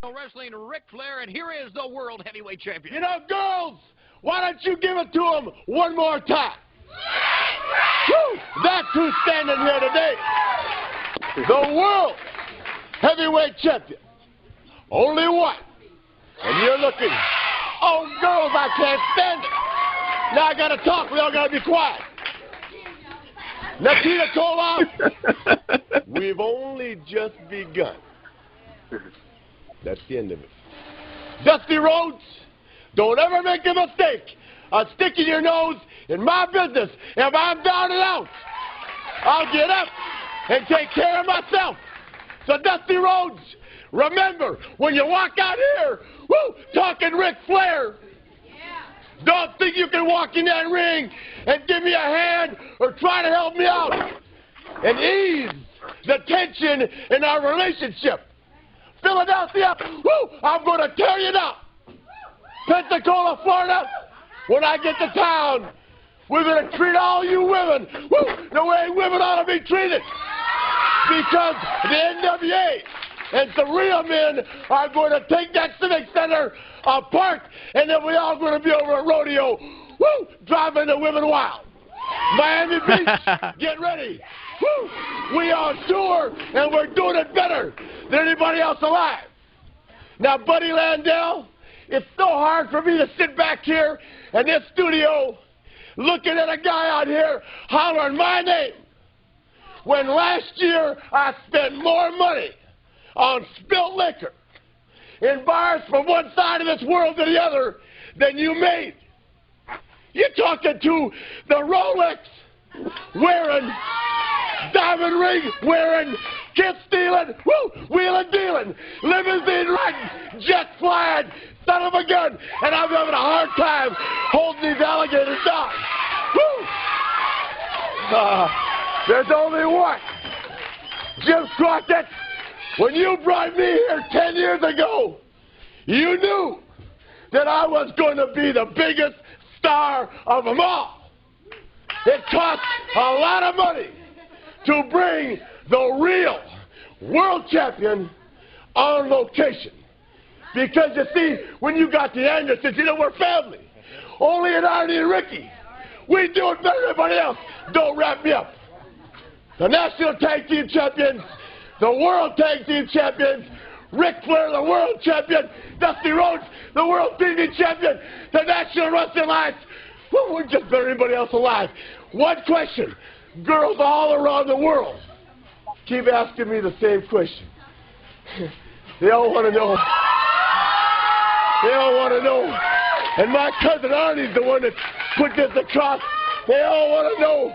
Wrestling, Ric Flair, and here is the World Heavyweight Champion. Girls, why don't you give it to him one more time? Woo! That's who's standing here today. The World Heavyweight Champion. Only one. And you're looking, oh, girls, I can't stand it. Now I got to talk. We all got to be quiet. Nikita Koloff, we've only just begun. That's the end of it. Dusty Rhodes, don't ever make a mistake of sticking your nose in my business. If I'm down and out, I'll get up and take care of myself. So Dusty Rhodes, remember, when you walk out here, talking Ric Flair, don't think you can walk in that ring and give me a hand or try to help me out and ease the tension in our relationship. Philadelphia, I'm going to tear you down. Pensacola, Florida, when I get to town, we're going to treat all you women the way women ought to be treated. Because the NWA and the real men are going to take that Civic Center apart, and then we're all going to be over a rodeo, driving the women wild. Miami Beach, get ready. We are sure, and we're doing it better than anybody else alive. Now, Buddy Landell, it's so hard for me to sit back here in this studio looking at a guy out here hollering my name when last year I spent more money on spilt liquor in bars from one side of this world to the other than you made. You're talking to the Rolex wearing, diamond ring wearing, kiss stealing, wheeling dealing, limousine riding, jet flying, son of a gun, and I'm having a hard time holding these alligators down. There's only one. Jim Crockett, when you brought me here 10 years ago, you knew that I was going to be the biggest star of them all. It cost a lot of money to bring the real world champion on location. Because, you see, when you got the Andersons, we're family. Only an Arnie and Ricky. We do it better than everybody else. Don't wrap me up. The National Tag Team Champions, the World Tag Team Champions, Ric Flair, the World Champion, Dusty Rhodes, the World TV Champion, the National Wrestling Alliance. We're just better than anybody else alive. One question. Girls all around the world keep asking me the same question. They all want to know. They all want to know. And my cousin Arnie's the one that put this across. They all want to know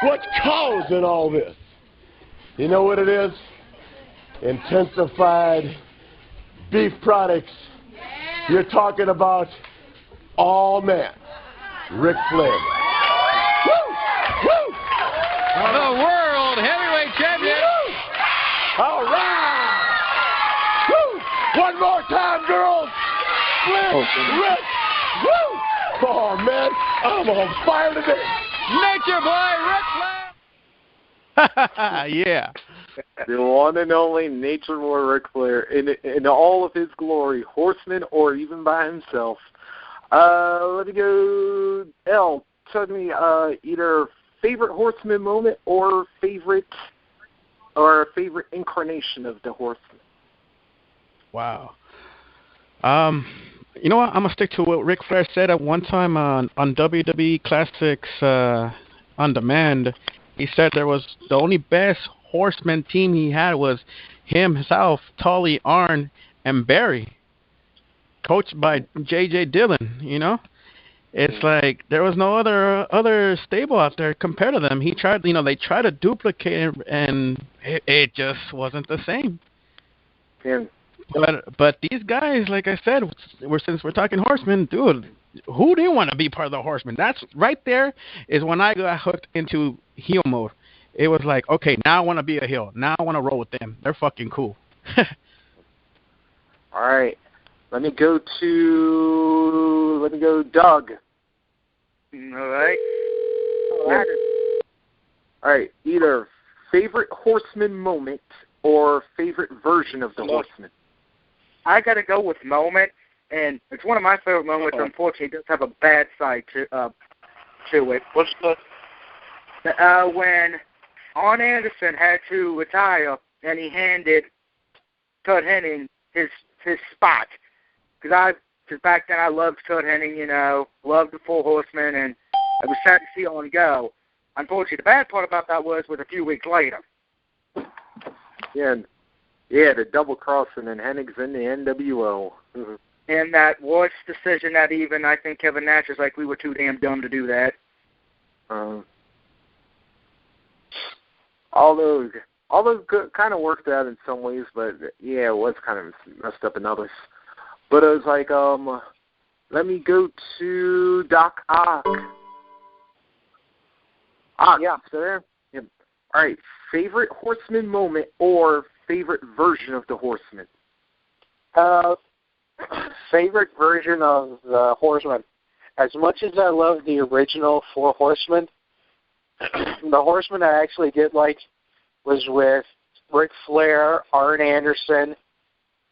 what's causing all this. You know what it is? Intensified beef products. You're talking about all men. Ric Flair. The World Heavyweight Champion. All right. One more time, girls. Rick. Oh, man. I'm on fire today. Nature Boy Ric Flair. Yeah. The one and only Nature Boy Ric Flair in all of his glory, horseman or even by himself. Let me go. L, tell me either favorite horseman moment or favorite incarnation of the horseman. Wow. You know what? I'm going to stick to what Ric Flair said at one time on WWE Classics On Demand. He said there was the only best horseman team he had was himself, Tully, Arn, and Barry, coached by J.J. Dillon, It's like there was no other stable out there compared to them. He tried, they tried to duplicate it, and it just wasn't the same. Yeah. But these guys, like I said, since we're talking horsemen, dude, who do you want to be part of the horsemen? That's right there is when I got hooked into heel mode. It was like, okay, now I want to be a heel. Now I want to roll with them. They're fucking cool. All right. Let me go Doug. All right. All right. Either favorite horseman moment or favorite version of the horseman. I got to go with moment, and it's one of my favorite moments. Unfortunately, it does have a bad side to it. What's the? When Arn Anderson had to retire, and he handed Curt Hennig his spot, because back then I loved Curt Hennig, loved the Four Horsemen, and I was sad to see on go. Unfortunately, the bad part about that was a few weeks later. Yeah, the double crossing and Hennig's in the NWO. in that Watts decision that even I think Kevin Nash is like, we were too damn dumb to do that. Although kind of worked out in some ways, but yeah, it was kind of messed up in others. But it was like, let me go to Doc Ock. Yeah, still there? Yep. All right, favorite Horseman moment or favorite version of the Horseman? Favorite version of the Horseman. As much as I love the original Four Horsemen, the Horseman I actually did like was with Ric Flair, Arn Anderson,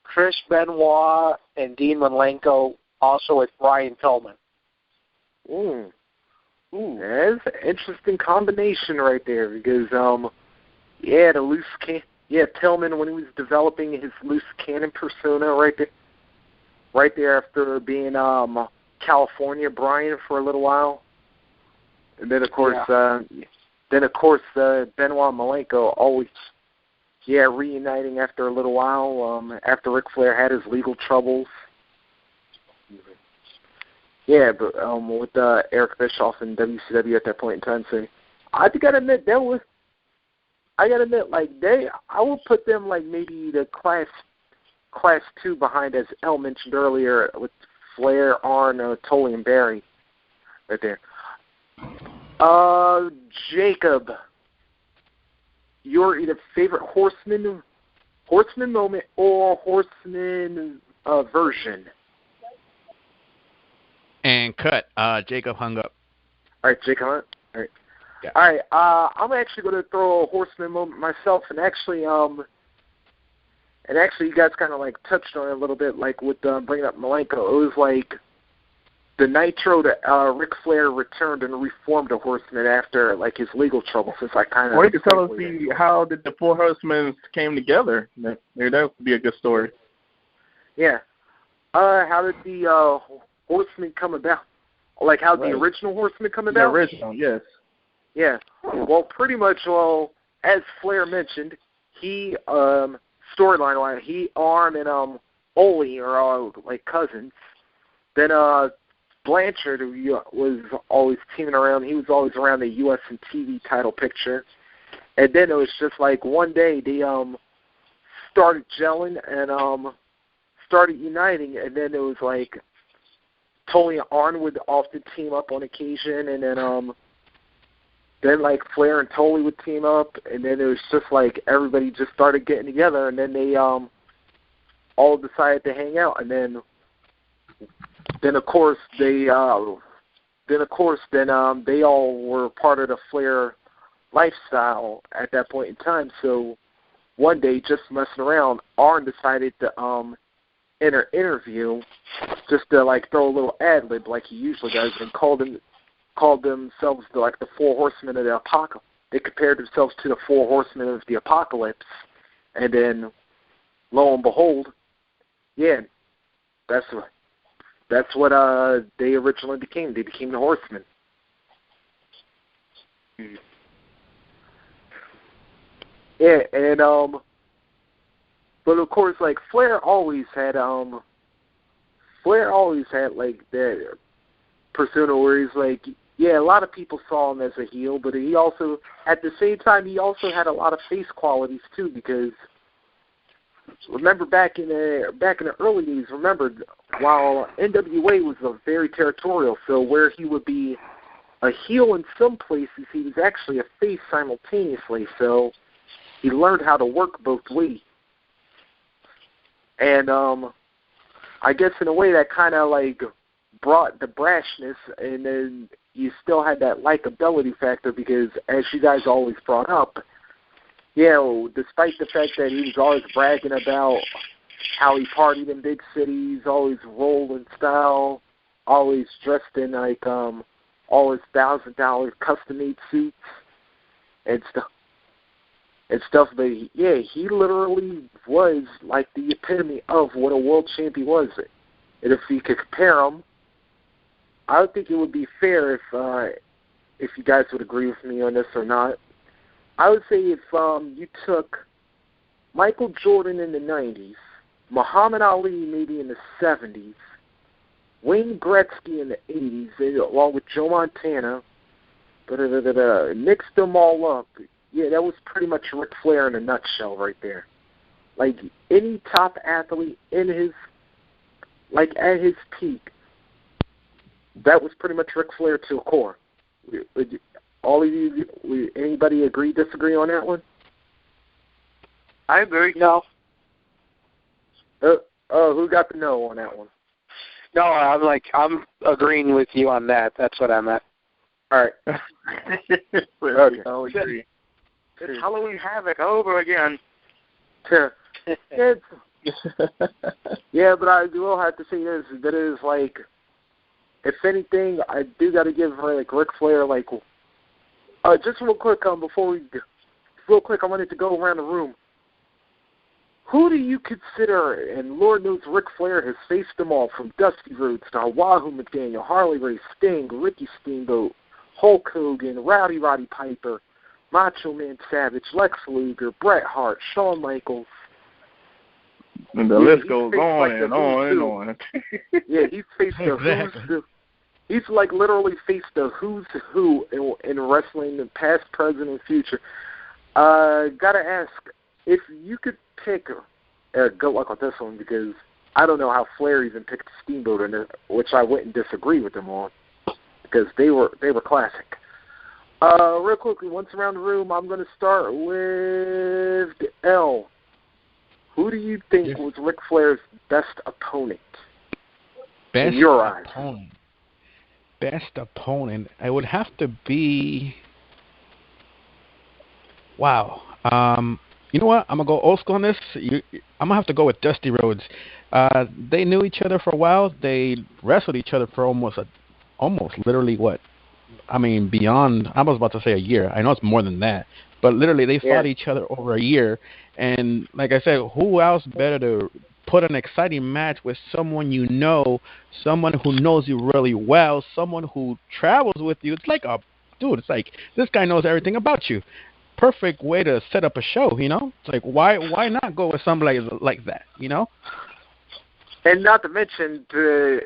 Chris Benoit, and Dean Malenko, also with Brian Pillman. Ooh, that's an interesting combination right there because, yeah, the loose Pillman when he was developing his loose cannon persona right there after being California Brian for a little while, and then of course, Benoit and Malenko always, reuniting after a little while after Ric Flair had his legal troubles. Yeah, but with Eric Bischoff and WCW at that point in time, so I gotta admit I would put them like maybe the class 2 behind, as El mentioned earlier, with Flair, Arn, Tully, and Barry, right there. Jacob, your either favorite Horseman moment or Horseman version? And cut. Jacob hung up. All right, Jacob. All right. Yeah. All right. I'm actually going to throw a Horseman moment myself, and actually, you guys kind of like touched on it a little bit, like with bringing up Malenko. It was like the Nitro that Ric Flair returned and reformed a Horseman after like his legal trouble. Since I kind of. Or you could tell us how did the Four Horsemen came together? Maybe that would be a good story. Yeah. How did the Horsemen come about? Like how the original Horsemen come about? The original, yes. Yeah. Well, pretty much. Well, as Flair mentioned, he storyline-wise, Arn and Ole are like cousins. Then Blanchard, who was always teaming around, he was always around the U.S. and TV title picture. And then it was just like one day they started gelling and started uniting, and then it was like Tully and Arn would often team up on occasion, and then like Flair and Tully would team up, and then it was just like everybody just started getting together, and then they all decided to hang out, and then of course they all were part of the Flair lifestyle at that point in time. So one day, just messing around, Arn decided to in an interview just to like throw a little ad lib like he usually does, and called themselves like the Four Horsemen of the Apocalypse. They compared themselves to the Four Horsemen of the Apocalypse, and then lo and behold, that's what they originally became. They became the Horsemen. Yeah, and but of course, like Flair always had like that persona where he's like, a lot of people saw him as a heel, but he also, at the same time, he also had a lot of face qualities too. Because remember back in the early days, while NWA was very territorial, so where he would be a heel in some places, he was actually a face simultaneously. So he learned how to work both ways. And I guess in a way that kind of like brought the brashness, and then you still had that likability factor because, as you guys always brought up, despite the fact that he was always bragging about how he partied in big cities, always rolled in style, always dressed in like all his $1,000 custom-made suits and stuff. But he literally was like the epitome of what a world champion was. And if you could compare him, I would think it would be fair if you guys would agree with me on this or not. I would say if you took Michael Jordan in the 90s, Muhammad Ali maybe in the 70s, Wayne Gretzky in the 80s, along with Joe Montana, mixed them all up. Yeah, that was pretty much Ric Flair in a nutshell right there. Like, any top athlete in his, like, at his peak, that was pretty much Ric Flair to a core. All of you, anybody agree, disagree on that one? I agree. No. Who got the no on that one? No, I'm agreeing with you on that. That's what I meant. All right. Okay. I'll agree. It's Halloween Havoc over again. Yeah, but I will have to say this. That is, like, if anything, I do got to give like Ric Flair, like, just real quick, I wanted to go around the room. Who do you consider, and Lord knows Ric Flair has faced them all, from Dusty Rhodes to Wahoo McDaniel, Harley Race, Sting, Ricky Steamboat, Hulk Hogan, Rowdy Roddy Piper, Macho Man Savage, Lex Luger, Bret Hart, Shawn Michaels. And the list goes on and on and on. Yeah, he's faced the who's who. He's like literally faced the who's who in wrestling, the past, present, and future. Gotta ask, if you could pick, good luck on this one, because I don't know how Flair even picked Steamboat, which I wouldn't disagree with him on, because they were classic. Real quickly, once around the room, I'm going to start with L. Who do you think was Ric Flair's best opponent? Best in your eyes? Best opponent. I would have to be. Wow. You know what? I'm gonna go old school on this. I'm gonna have to go with Dusty Rhodes. They knew each other for a while. They wrestled each other for almost literally what? I mean, beyond. I was about to say a year. I know it's more than that, but literally they fought each other over a year. And like I said, who else better to put an exciting match with someone you know, someone who knows you really well, someone who travels with you? It's like it's like this guy knows everything about you. Perfect way to set up a show, you know? It's like, why not go with somebody like that, you know? And not to mention, to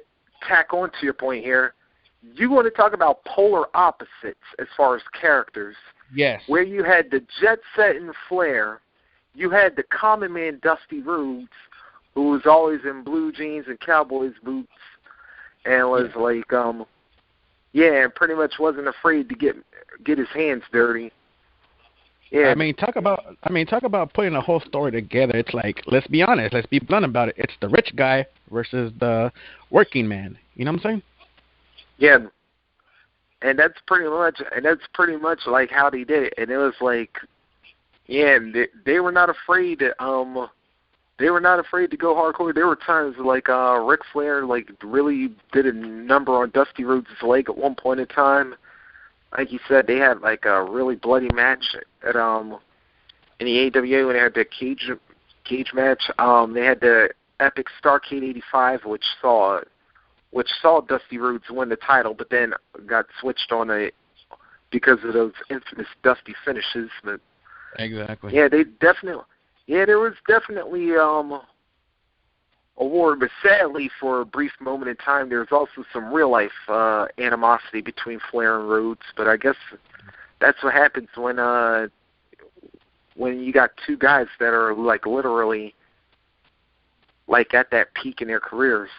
tack on to your point here, you want to talk about polar opposites as far as characters. Yes. Where you had the jet setting Flair, you had the common man Dusty Rhodes, who was always in blue jeans and Cowboys boots, and was and pretty much wasn't afraid to get his hands dirty. Yeah. I mean, talk about putting a whole story together. It's like, let's be honest, let's be blunt about it. It's the rich guy versus the working man. You know what I'm saying? Yeah. And that's pretty much like how they did it. And it was like, they were not afraid to go hardcore. There were times like Ric Flair like really did a number on Dusty Rhodes' leg at one point in time. Like you said, they had like a really bloody match at in the AWA when they had the cage match. They had the epic Starrcade '85, which saw Dusty Rhodes win the title, but then got switched on because of those infamous Dusty finishes. But exactly. Yeah, there was definitely a war, but sadly, for a brief moment in time, there was also some real life animosity between Flair and Rhodes. But I guess that's what happens when you got two guys that are like literally like at that peak in their careers.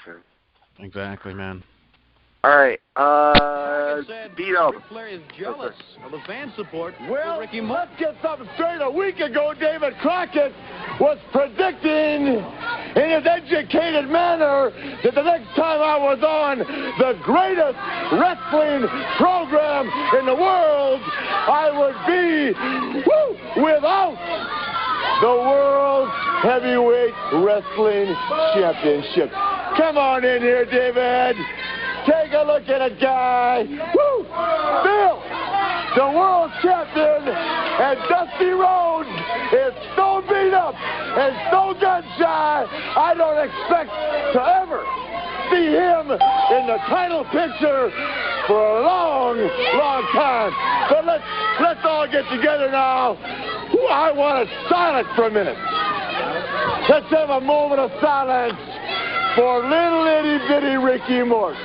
Exactly, man. All right, beat up. Ric Flair is jealous of the fan support for Ricky Let's get something straight. A week ago, David Crockett was predicting in his educated manner that the next time I was on the greatest wrestling program in the world, I would be without the World Heavyweight Wrestling Championship. Come on in here, David. Take a look at it, guy. Woo! Bill, the world champion, and Dusty Rhodes is so beat up and so gun shy, I don't expect to ever see him in the title picture for a long, long time. But let's all get together now. I want it silent for a minute. Let's have a moment of silence for little itty bitty Ricky Morton.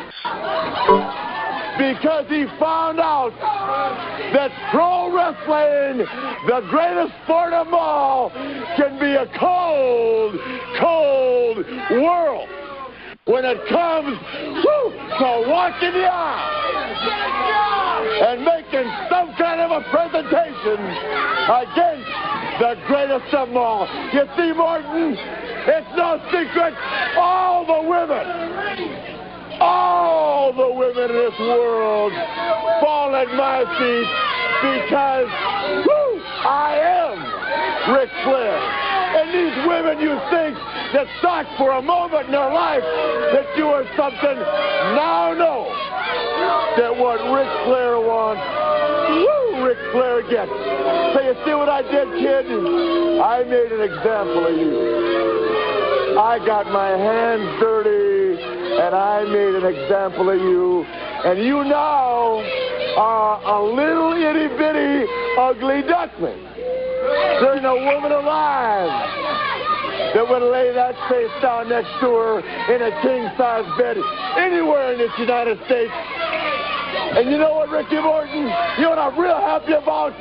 Because he found out that pro wrestling, the greatest sport of all, can be a cold, cold world when it comes to walking the aisle and making some kind of a presentation against the greatest of them all. You see, Morton, it's no secret, all the women in this world fall at my feet because I am Ric Flair. And these women, you think that thought for a moment in their life that you are something, now know that what Ric Flair wants, Ric Flair gets. So you see what I did, kid? I made an example of you. I got my hands dirty, and I made an example of you. And you now are a little itty-bitty ugly duckling. There ain't no woman alive that would lay that face down next to her in a king-size bed anywhere in this United States. And you know what, Ricky Morton? You know what I'm real happy about?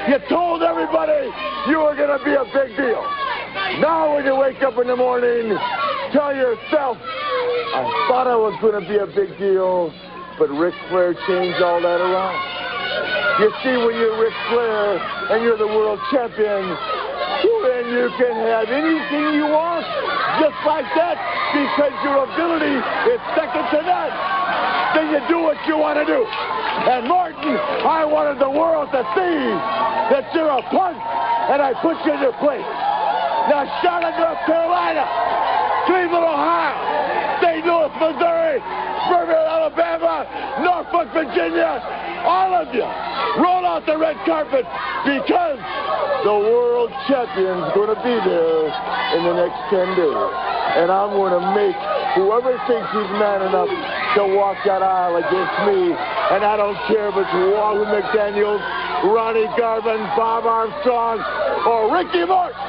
You told everybody you were going to be a big deal. Now when you wake up in the morning, tell yourself, I thought I was going to be a big deal, but Ric Flair changed all that around. You see, when you're Ric Flair and you're the world champion, then you can have anything you want just like that because your ability is second to none. Then you do what you want to do. And Morton, I wanted the world to see that you're a punk, and I put you in your place. Now, Charlotte, North Carolina, Cleveland, Ohio, St. Louis, Missouri, Birmingham, Alabama, Norfolk, Virginia, all of you, roll out the red carpet because the world champion's going to be there in the next 10 days. And I'm going to make whoever thinks he's man enough to walk that aisle against me, and I don't care if it's Walter McDaniels, Ronnie Garvin, Bob Armstrong, or Ricky Morton.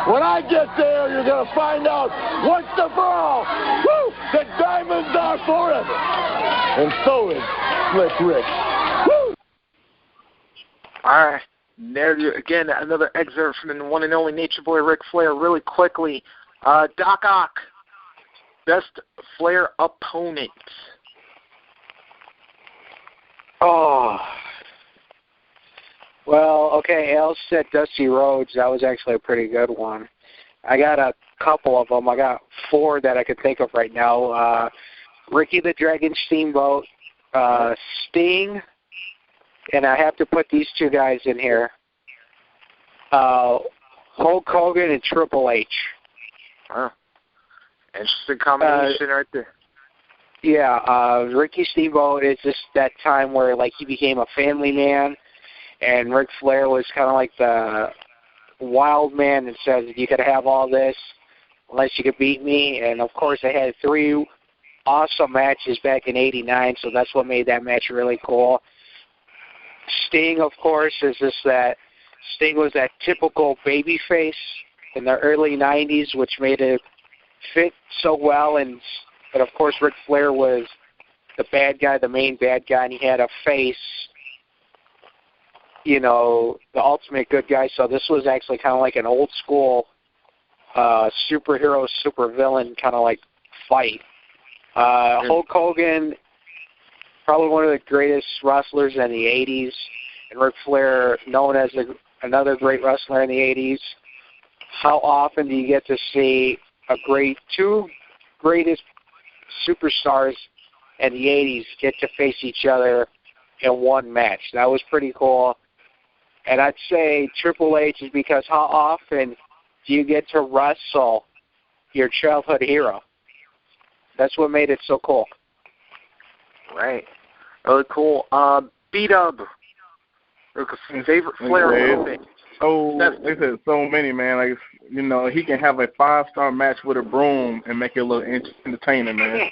When I get there, you're going to find out once and for all that diamonds are forever. And so is Slick Rick. All right. There you again, another excerpt from the one and only Nature Boy Ric Flair. Really quickly, Doc Ock, best Flair opponent. Oh. Well, okay, Al said Dusty Rhodes. That was actually a pretty good one. I got a couple of them. I got 4 that I could think of right now. Ricky the Dragon Steamboat, Sting, and I have to put these 2 guys in here. Hulk Hogan and Triple H. Huh. Interesting combination right there. Yeah, Ricky Steamboat is just that time where, like, he became a family man, and Ric Flair was kind of like the wild man that says, you could have all this unless you could beat me. And, of course, they had 3 awesome matches back in '89, so that's what made that match really cool. Sting, of course, is just that Sting was that typical baby face in the early '90s, which made it fit so well. But of course, Ric Flair was the bad guy, the main bad guy, and he had a face, you know, the ultimate good guy. So this was actually kind of like an old school superhero, supervillain kind of like fight. Hulk Hogan, probably one of the greatest wrestlers in the '80s, and Ric Flair, known as another great wrestler in the '80s. How often do you get to see two greatest superstars in the '80s get to face each other in one match? That was pretty cool. And I'd say Triple H is because how often do you get to wrestle your childhood hero? That's what made it so cool. Right. Really cool. B-Dub. Favorite Flair opponent. Oh, they said so many, man. Like, you know, he can have a 5-star match with a broom and make it look entertaining, man.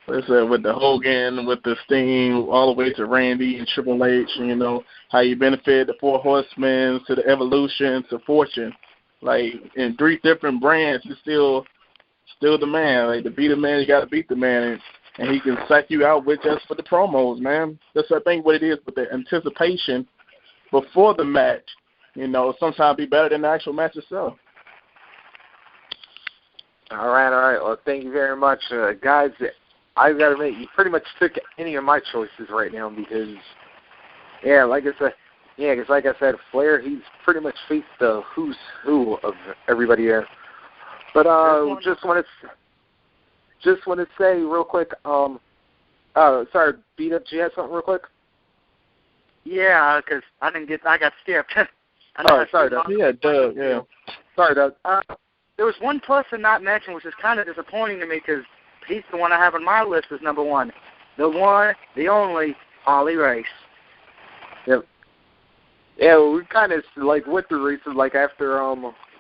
There's That's with the Hogan, with the Sting, all the way to Randy and Triple H, and, you know, how you benefit the Four Horsemen to the Evolution to Fortune. Like, in 3 different brands, you're still the man. Like, to beat a man, you got to beat the man. And he can psych you out with just for the promos, man. That's, I think, what it is with the anticipation before the match. You know, sometimes be better than the actual match itself. All right. Well, thank you very much, guys. I've got to admit, you pretty much took any of my choices right now because, like I said, Flair, he's pretty much faced the who's who of everybody there. But just want to say real quick. Sorry, beat up. Do you have something real quick? Yeah, because I got skipped. Sorry, Doug. Yeah, Doug. Yeah. Sorry, Doug. There was one person not mentioned, which is kind of disappointing to me because he's the one I have on my list as number 1. The one, the only, Harley Race. Yep. Yeah, well, we kind of like went through races like after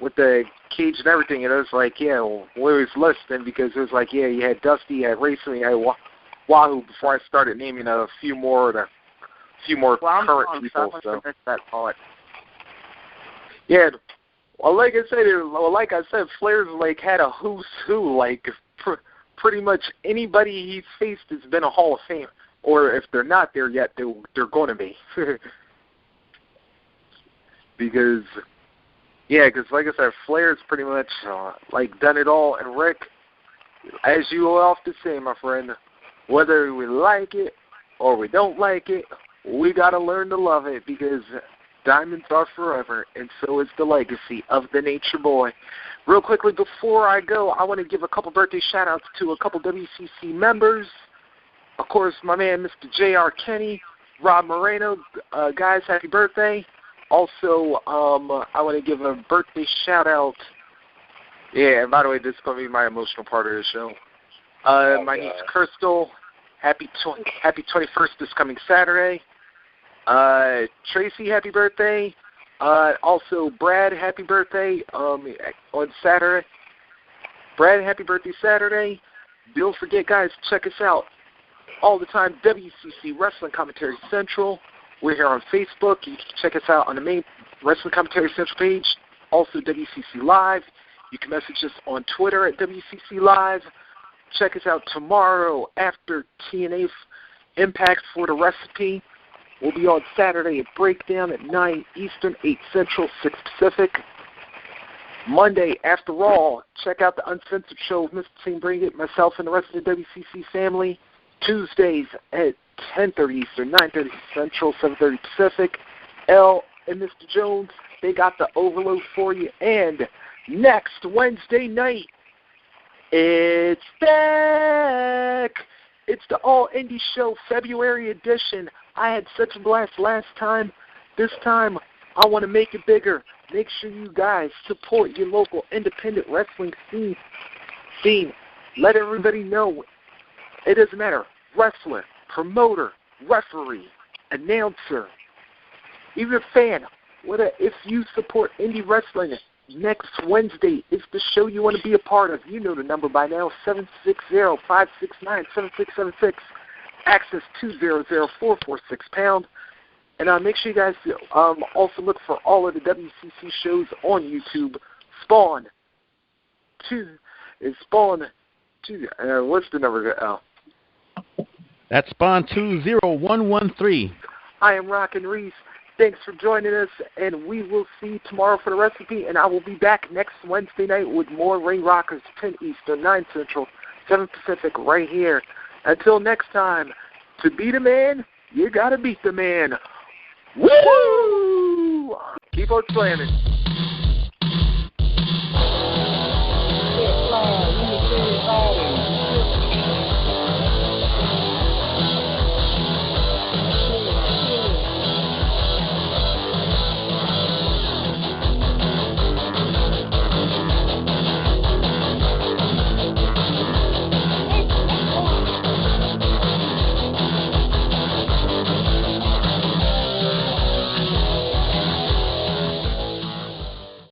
with the cage and everything, and it was like, well, we was listening because it was like, you had Dusty, you had Racing, you had Wahoo before I started naming a few more current people. So that part. Yeah. Well, like I said, Flair's like had a who's who. Like pretty much anybody he's faced has been a Hall of Fame, or if they're not there yet, they're going to be. Because like I said, Flair's pretty much like done it all. And Rick, as you often say, my friend, whether we like it or we don't like it, we got to learn to love it because diamonds are forever, and so is the legacy of the Nature Boy. Real quickly, before I go, I want to give a couple birthday shout-outs to a couple WCC members. Of course, my man, Mr. J.R. Kenny, Rob Moreno. Guys, happy birthday. Also, I want to give a birthday shout-out. Yeah, and by the way, this is going to be my emotional part of the show. My niece, Crystal, happy 21st this coming Saturday. Tracy, happy birthday. Also, Brad, happy birthday on Saturday. Brad, happy birthday Saturday. Don't forget, guys, check us out all the time, WCC Wrestling Commentary Central. We're here on Facebook. You can check us out on the main Wrestling Commentary Central page. Also, WCC Live. You can message us on Twitter at WCC Live. Check us out tomorrow after TNA Impact for the Recipe. We'll be on Saturday at Breakdown at 9 Eastern, 8 Central, 6 Pacific. Monday, after Raw, check out the Uncensored Show with Mr. Team Bring It, myself, and the rest of the WCC family. Tuesdays at 10:30 Eastern, 9:30 Central, 7:30 Pacific. L and Mr. Jones, they got the overload for you. And next Wednesday night, it's back. It's the All Indie Show February edition. I had such a blast last time. This time, I want to make it bigger. Make sure you guys support your local independent wrestling scene. Let everybody know. It doesn't matter. Wrestler, promoter, referee, announcer, even a fan. If you support indie wrestling, next Wednesday is the show you want to be a part of. You know the number by now, 760-569-7676. Access 200-446#. And make sure you guys also look for all of the WCC shows on YouTube. Spawn 2. What's the number? That's Spawn 20113. I am Rockin' Reese. Thanks for joining us, and we will see you tomorrow for the recipe. And I will be back next Wednesday night with more Ring Rockers, 10 Eastern, 9 Central, 7 Pacific, right here. Until next time, to beat a man, you gotta beat the man. Woo! Keep on slamming.